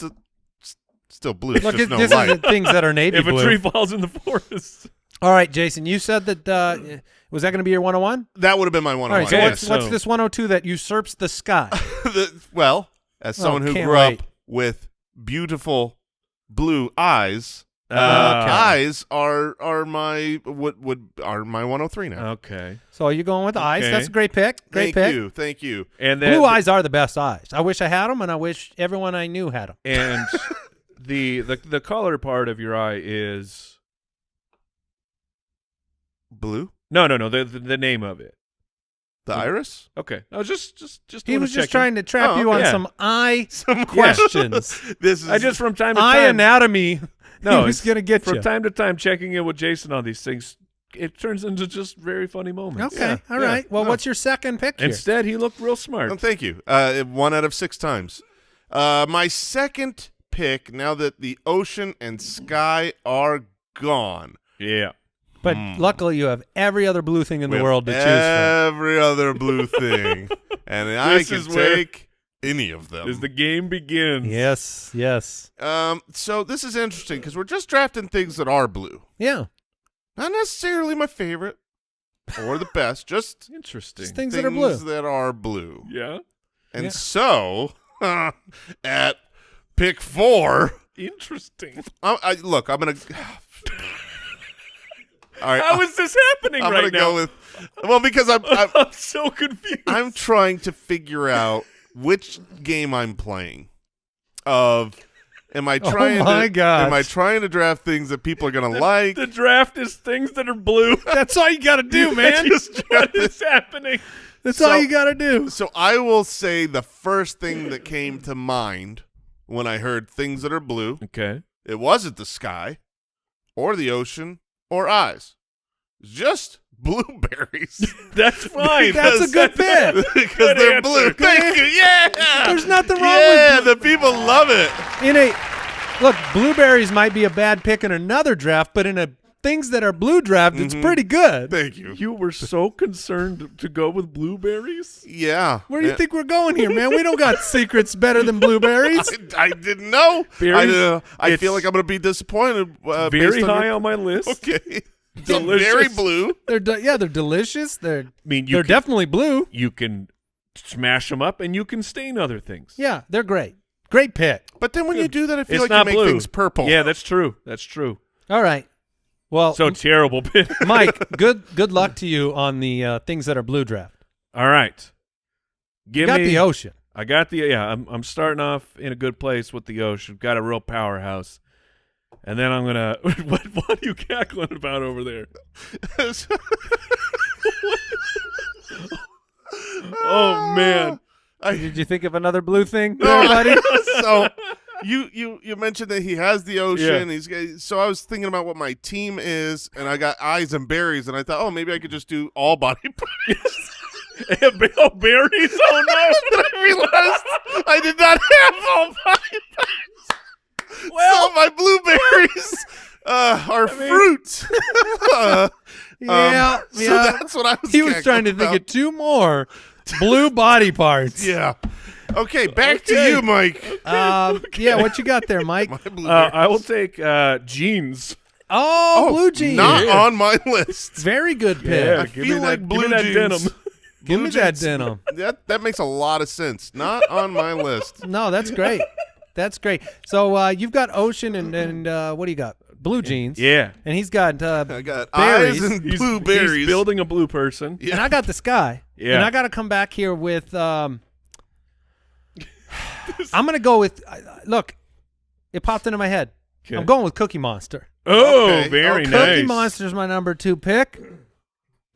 S4: still blue. It's
S3: Look,
S4: just no
S3: this
S4: light.
S3: is the things that are navy
S2: If
S3: blue.
S2: a tree falls in the forest.
S3: All right, Jason, you said that was that going to be your 101?
S4: That would have been my
S3: All
S4: 101.
S3: right, so
S2: Okay,
S3: what's this 102 that usurps the sky?
S4: Well, as someone who
S3: can't
S4: grew
S3: wait.
S4: up with beautiful blue eyes,
S2: Okay.
S4: eyes are my are my 103 now.
S2: Okay.
S3: So you're going with eyes.
S2: Okay.
S3: That's a great pick. Great pick.
S4: Thank you.
S2: And then
S3: Blue eyes are the best eyes. I wish I had them, and I wish everyone I knew had them.
S2: And the color part of your eye is
S4: Blue,
S2: no, the name of it.
S4: the iris.
S2: Okay. I was just
S3: He
S2: wanted
S3: was
S2: to
S3: just
S2: check
S3: trying to trap
S4: Oh,
S3: you on
S2: yeah.
S3: some eye
S4: Some
S3: questions.
S4: This is
S2: I just from time to
S3: Eye
S2: time
S3: anatomy.
S2: No,
S3: he was
S2: it's
S3: going to get
S2: from
S3: you.
S2: time to time checking in with Jason on these things. It turns into just very funny moments.
S3: Okay.
S4: Yeah,
S3: All right.
S4: yeah.
S3: Well,
S4: No.
S3: what's your second pick here?
S2: Instead, he looked real smart.
S4: Oh, thank you. 1 out of 6 times. My second pick. Now that the ocean and sky are gone,
S2: Yeah.
S3: But luckily, you have every other blue thing in the
S4: with
S3: world to choose
S4: every other blue thing, and I
S2: This
S4: can
S2: is where-
S4: take any of them.
S2: As the game begins.
S3: from. Yes. Yes.
S4: So this is interesting because we're just drafting things that are blue.
S3: Yeah.
S4: Not necessarily my favorite or the best, just
S2: Interesting.
S3: Just things that are blue.
S4: that are blue.
S2: Yeah.
S4: And
S3: Yeah.
S4: so, at pick 4,
S2: Interesting.
S4: look, I'm going to... All right,
S2: How is this happening
S4: I'm
S2: right
S4: gonna
S2: now?
S4: go with... Well, because I'm
S2: so confused.
S4: I'm trying to figure out which game I'm playing. Am I trying
S3: my
S4: to
S3: gosh.
S4: Am I trying to draft things that people are going to like?
S2: The draft is things that are blue.
S3: That's all you got to do, man.
S2: What is happening?
S3: That's all you got to do.
S4: So I will say the first thing that came to mind when I heard things that are blue,
S2: Okay.
S4: it wasn't the sky or the ocean or eyes. It's just blueberries.
S2: That's fine.
S3: That's a good pick.
S4: Because
S2: Good
S4: they're
S2: answer.
S4: blue. Thank you. Yeah.
S3: There's nothing wrong
S4: Yeah,
S3: with
S4: the people love it.
S3: look, blueberries might be a bad pick in another draft, but in a things that are blue draft, it's pretty good.
S4: Thank you.
S2: You were so concerned to go with blueberries?
S4: Yeah.
S3: Where do you think we're going here, man? We don't got secrets better than blueberries.
S4: I didn't know.
S2: Berries,
S4: I
S2: it's
S4: feel like I'm going to be disappointed.
S2: Very
S4: based on
S2: high
S4: your-
S2: on my list.
S4: Okay.
S2: Delicious.
S4: Very blue.
S3: They're delicious. They're
S2: I mean,
S3: they're definitely blue.
S2: you can smash them up and you can stain other things.
S3: Yeah, they're great. Great pick.
S4: But then when you do that, I feel
S2: It's
S4: like
S2: not
S4: you make
S2: blue.
S4: things purple.
S2: Yeah, that's true. That's true.
S3: All right. Well,
S2: So terrible pick.
S3: Mike, good luck to you on the things that are blue draft.
S2: All right.
S3: You got the ocean.
S2: I got I'm starting off in a good place with the ocean. Got a real powerhouse. And then I'm gonna what are you cackling about over there? Oh man.
S3: Did you think of another blue thing, there, buddy?
S4: So you mentioned that he has the ocean. So I was thinking about what my team is, and I got eyes and berries, and I thought, oh, maybe I could just do all body parts.
S2: Oh, berries? Oh no!
S4: I realized I did not have all body parts.
S2: Well,
S4: so my blueberries are fruit.
S3: Yeah,
S4: So
S3: yeah.
S4: that's what I was.
S3: He was trying to think of two more blue body parts.
S4: Yeah. Okay, back to
S2: Okay.
S4: you, Mike.
S3: Yeah, what you got there, Mike?
S4: My blueberries.
S2: I will take jeans.
S3: Oh, blue jeans.
S4: Not on my list.
S3: Very good pick.
S2: Yeah,
S4: I
S2: give
S4: feel
S2: me
S4: like
S2: that,
S4: blue
S2: give me that
S4: jeans.
S2: denim.
S3: Give
S4: Blue
S3: me that
S4: jeans,
S3: denim.
S4: That makes a lot of sense. Not on my list.
S3: No, that's great. That's great. So you've got Ocean and what do you got? Blue jeans.
S2: Yeah.
S3: And he's got
S4: I got
S3: berries.
S4: eyes and
S2: He's
S4: blueberries.
S2: building a blue person.
S4: Yeah.
S3: and I got the sky.
S2: Yeah.
S3: And I got to come back here with I'm going to go with look, it popped into my head.
S2: Okay.
S3: I'm going with Cookie Monster.
S2: Oh,
S4: Okay,
S2: very
S4: okay.
S2: nice.
S3: Cookie Monster's my number 2 pick.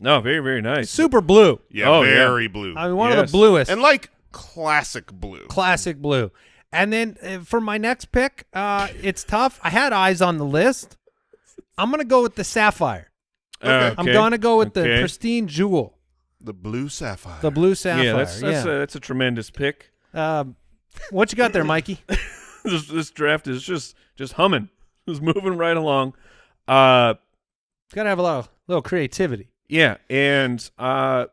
S2: No, very, very nice.
S3: Super blue.
S4: Yeah,
S2: Oh, yeah.
S4: very blue.
S3: I mean, one of
S2: Yes.
S3: the bluest.
S4: And like classic blue.
S3: Classic blue. And then for my next pick, it's tough. I had eyes on the list. I'm going to go with the sapphire.
S2: Okay.
S3: I'm going to go with the
S2: Okay.
S3: pristine jewel,
S4: The blue sapphire.
S3: the blue sapphire.
S2: Yeah, that's a tremendous pick.
S3: What you got there, Mikey?
S2: This draft is just humming. It's moving right along.
S3: Got to have a little creativity.
S2: Yeah, and I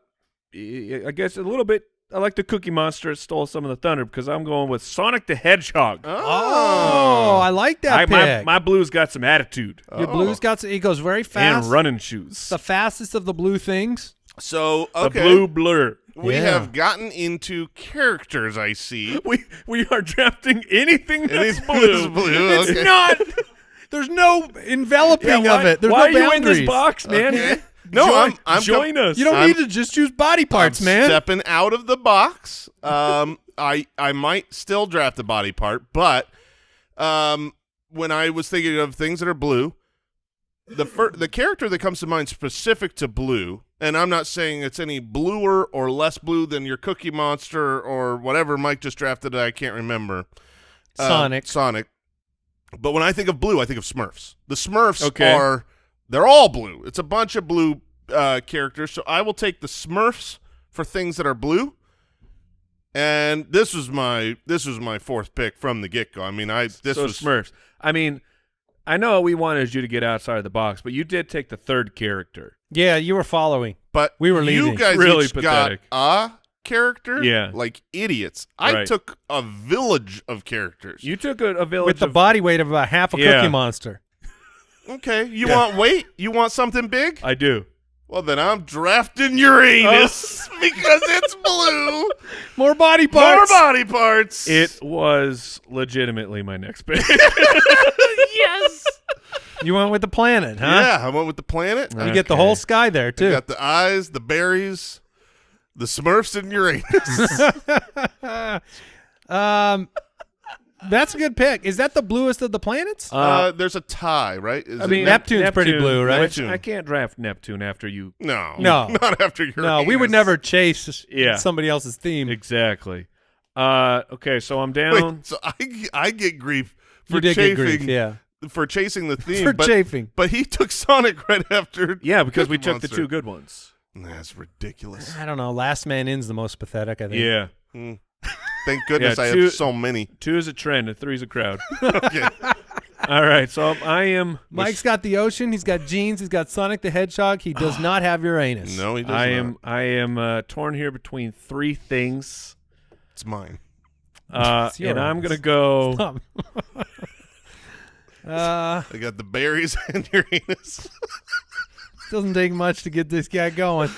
S2: guess a little bit. I like the Cookie Monster. It stole some of the thunder because I'm going with Sonic the Hedgehog.
S3: Oh, I like that pick.
S2: My blue's got some attitude
S3: Your blue's got he goes very fast.
S2: and running shoes.
S3: The fastest of the blue things.
S4: So,
S2: The
S4: okay.
S2: blue blur.
S4: We
S3: Yeah.
S4: have gotten into characters, I see.
S2: We are drafting anything that's
S4: Anything
S2: blue.
S4: that's blue,
S2: It's
S4: okay.
S2: not.
S3: There's no enveloping
S2: Yeah,
S3: of it. There's
S2: why
S3: no
S2: are you in this
S3: boundaries.
S2: box, man?
S4: Okay. No, I'm
S2: join us.
S3: You don't
S4: I'm-
S3: need to just choose body parts,
S4: I'm
S3: man.
S4: stepping out of the box. I might still draft a body part, but when I was thinking of things that are blue, the character that comes to mind specific to blue, and I'm not saying it's any bluer or less blue than your Cookie Monster or whatever Mike just drafted that I can't remember. Sonic. But when I think of blue, I think of Smurfs. The Smurfs they're all blue. It's a bunch of blue characters. So I will take the Smurfs for things that are blue. And this was my fourth pick from the get-go. I mean, this was
S2: Smurfs. I mean, I know we wanted you to get outside of the box, but you did take the third character.
S3: Yeah, you were following.
S4: But
S3: We were
S4: you
S3: leading.
S4: guys
S2: Really
S4: each
S2: pathetic.
S4: got a character,
S2: Yeah.
S4: like idiots. I
S2: Right.
S4: took a village of characters.
S2: You took a village
S3: With the
S2: of,
S3: body weight of about half a
S2: Yeah.
S3: Cookie Monster.
S4: Okay, you
S2: Yeah.
S4: want weight? You want something big?
S2: I do.
S4: Well, then I'm drafting Uranus because it's blue.
S3: More body
S4: More
S3: parts.
S4: body parts.
S2: It was legitimately my next pick.
S4: yes.
S3: You went with the planet, huh?
S4: Yeah, I went with the planet.
S3: You get the whole sky there,
S4: I
S3: too.
S4: got the eyes, the berries, the Smurfs, and Uranus.
S3: That's a good pick. Is that the bluest of the planets?
S4: There's a tie, right? Is
S2: I
S4: it
S2: mean,
S3: Neptune's pretty blue, right?
S2: which I can't draft Neptune after you.
S4: No,
S3: No.
S4: not after Uranus.
S3: No, we would never chase
S2: Yeah.
S3: somebody else's theme.
S2: Exactly. Okay, so I'm down.
S4: Wait, so I get grief for
S3: You did get
S4: chafing,
S3: grief, yeah.
S4: for chasing the theme,
S3: For
S4: but,
S3: chafing.
S4: But he took Sonic right after.
S2: Yeah, because we
S4: Cookie
S2: took the
S4: Monster.
S2: two good ones.
S4: That's ridiculous.
S3: I don't know. Last Man In's the most pathetic, I think.
S2: Yeah.
S4: Thank goodness
S2: Yeah,
S4: I
S2: two-
S4: have so many.
S2: 2 is a trend and 3 is a crowd.
S4: Okay.
S2: All right, so I am.
S3: Mike's got the ocean. He's got jeans. He's got Sonic the Hedgehog. He does not have Uranus.
S4: No, he does
S2: I
S4: not.
S2: am torn here between 3 things.
S4: It's mine.
S3: It's yours.
S2: And I'm gonna go.
S3: Stop.
S4: I got the berries and Uranus.
S3: Doesn't take much to get this guy going.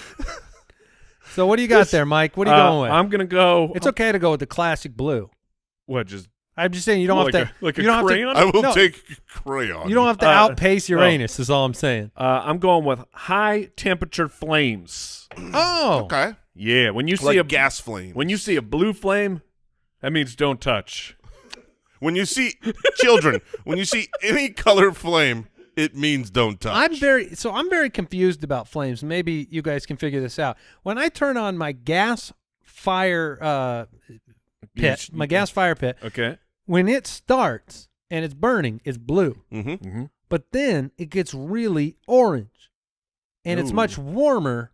S3: So what do you got there, Mike? What are you going with?
S2: I'm gonna go.
S3: It's okay to go with the classic blue.
S2: What? Just
S3: I'm just saying you don't
S2: like
S3: have to.
S2: like a
S3: you don't
S2: crayon?
S4: I will
S3: No.
S4: take crayon.
S3: You don't have to outpace Uranus. Is all I'm saying.
S2: I'm going with high temperature flames.
S3: Oh,
S4: Okay.
S2: Yeah, when you see
S4: Like
S2: a
S4: gas flame.
S2: when you see a blue flame, that means don't touch.
S4: When you see children, when you see any color flame, it means don't touch.
S3: I'm very confused about flames. Maybe you guys can figure this out. When I turn on my gas fire pit, my gas fire pit,
S2: Okay.
S3: when it starts and it's burning, it's blue.
S4: Mm-hmm.
S3: But then it gets really orange, and it's
S2: Ooh.
S3: much warmer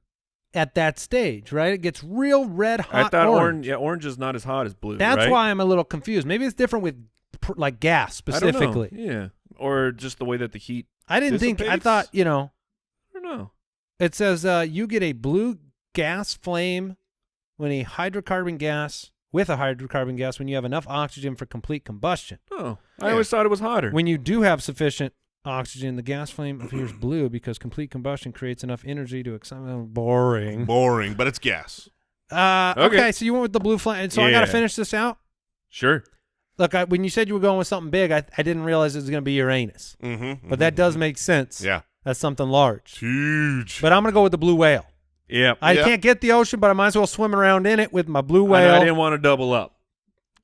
S3: at that stage, right? It gets real red hot.
S2: I thought
S3: orange.
S2: orange is not as hot as blue.
S3: That's
S2: right?
S3: why I'm a little confused. Maybe it's different with like gas specifically.
S2: I don't know. Yeah, or just the way that the heat.
S3: I didn't think. I
S2: dissipates?
S3: thought,
S2: I don't know.
S3: it says you get a blue gas flame when a hydrocarbon gas when you have enough oxygen for complete combustion.
S2: Oh, I always thought it was hotter.
S3: When you do have sufficient oxygen, the gas flame appears blue because complete combustion creates enough energy to boring.
S4: Boring, but it's gas.
S3: Okay, so you went with the blue flame. So I got to
S2: Yeah.
S3: finish this out.
S2: Sure.
S3: Look, when you said you were going with something big, I didn't realize it was going to be Uranus.
S4: Mm-hmm.
S3: But that does make sense.
S4: Yeah.
S3: That's something large.
S4: Huge.
S3: But I'm going to go with the blue whale.
S2: Yeah.
S3: I can't get the ocean, but I might as well swim around in it with my blue
S2: I
S3: whale.
S2: didn't want to double up.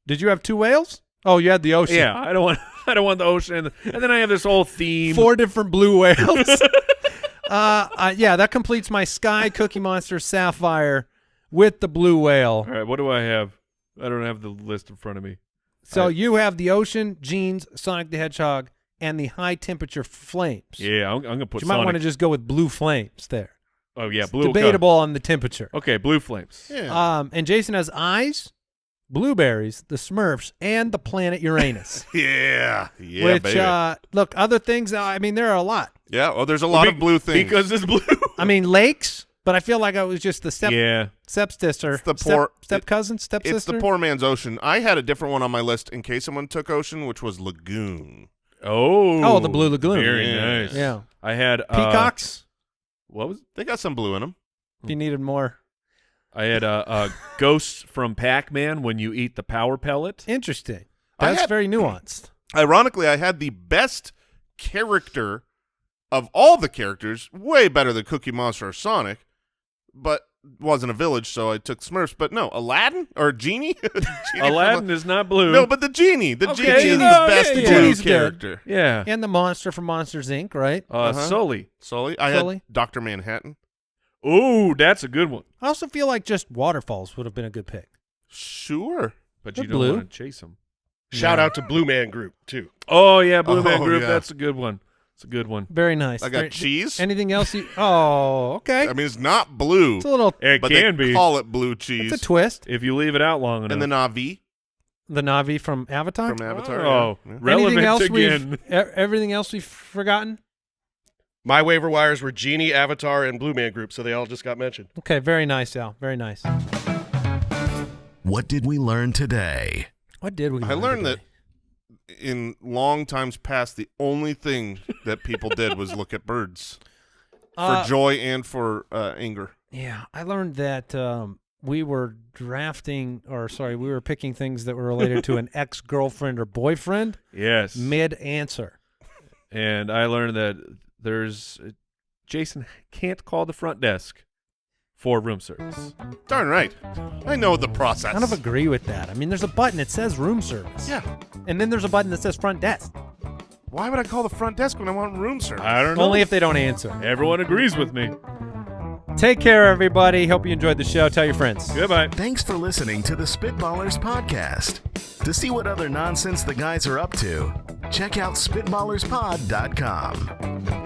S3: Did you have 2 whales? Oh, you had the ocean.
S2: Yeah, I don't want. I don't want the ocean, and then I have this whole theme.
S3: 4 different blue whales. Yeah, that completes my Sky Cookie Monster Sapphire with the blue whale.
S2: All right, what do I have? I don't have the list in front of me.
S3: So you have the ocean, Genes, Sonic the Hedgehog, and the high temperature flames.
S2: Yeah, I'm gonna put.
S3: You might
S2: Sonic.
S3: want to just go with blue flames there.
S2: Oh yeah,
S3: It's
S2: blue.
S3: debatable on the temperature.
S2: Okay, blue flames.
S4: Yeah.
S3: And Jason has eyes, blueberries, the Smurfs, and the planet Uranus.
S4: Yeah. Yeah,
S3: which,
S4: baby.
S3: look, other things, I mean, there are a lot.
S4: Yeah, well, there's a lot of blue things.
S2: because it's blue.
S3: I mean, lakes, but I feel like I was just the
S2: Yeah.
S3: stepsister.
S4: It's the poor-
S3: step cousin, stepsister.
S4: It's the poor man's ocean. I had a different one on my list in case someone took ocean, which was lagoon.
S2: Oh,
S3: the blue lagoon.
S2: Very
S4: Yeah.
S2: nice.
S3: Yeah.
S2: I had
S3: Peacocks.
S2: What was?
S4: They got some blue in them.
S3: If you needed more.
S2: I had ghosts from Pac-Man when you eat the power pellet.
S3: Interesting.
S4: I
S3: That's
S4: had-
S3: very nuanced.
S4: Ironically, I had the best character of all the characters, way better than Cookie Monster or Sonic, but wasn't a village, so I took Smurfs. But no, Aladdin or Genie? Genie
S2: Aladdin is not blue.
S4: No, but the Genie. The
S2: Okay,
S4: Genie is the
S2: yeah,
S4: best
S2: yeah,
S4: blue
S2: yeah.
S3: Genie's good.
S4: character.
S2: Yeah.
S3: And the monster from Monsters, Inc., right?
S2: Sully.
S4: Sully. I
S3: Sully.
S4: had Dr. Manhattan.
S2: Ooh, that's a good one.
S3: I also feel like just waterfalls would have been a good pick.
S4: Sure.
S2: But
S3: They're
S2: you don't
S3: blue.
S2: want to chase them.
S5: Shout out to Blue Man Group, too.
S2: Oh yeah, Blue Man
S4: Oh,
S2: Group.
S4: yeah.
S2: That's a good one. It's a good one.
S3: Very nice.
S4: I got cheese.
S3: Anything else? Oh, okay.
S4: I mean, it's not blue,
S3: It's a little.
S2: It
S4: but
S2: can
S4: they
S2: be
S4: call it blue cheese.
S3: It's a twist.
S2: if you leave it out long enough.
S4: And the Navi
S3: The Navi from Avatar.
S4: from Avatar.
S2: Oh,
S4: yeah.
S2: relevant
S3: Anything else
S2: again.
S3: everything else we've forgotten?
S5: My waiver wires were Genie, Avatar, and Blue Man Group, so they all just got mentioned.
S3: Okay, very nice, Al. Very nice.
S1: What did we learn today?
S3: What did we?
S4: I
S3: learn
S4: learned
S3: today?
S4: that in long times past, the only thing that people did was look at birds for joy and for anger.
S3: Yeah, I learned that we were we were picking things that were related to an ex-girlfriend or boyfriend
S2: Yes.
S3: mid-answer.
S2: And I learned that Jason can't call the front desk for room service.
S4: Darn right. I know the process.
S3: I kind of agree with that. I mean, there's a button that says room service.
S4: Yeah.
S3: And then there's a button that says front desk.
S4: Why would I call the front desk when I want room service?
S2: I don't know.
S3: Only if they don't answer.
S2: Everyone agrees with me.
S3: Take care, everybody. Hope you enjoyed the show. Tell your friends.
S2: Goodbye.
S1: Thanks for listening to the Spitballers podcast. To see what other nonsense the guys are up to, check out SpitballersPod.com.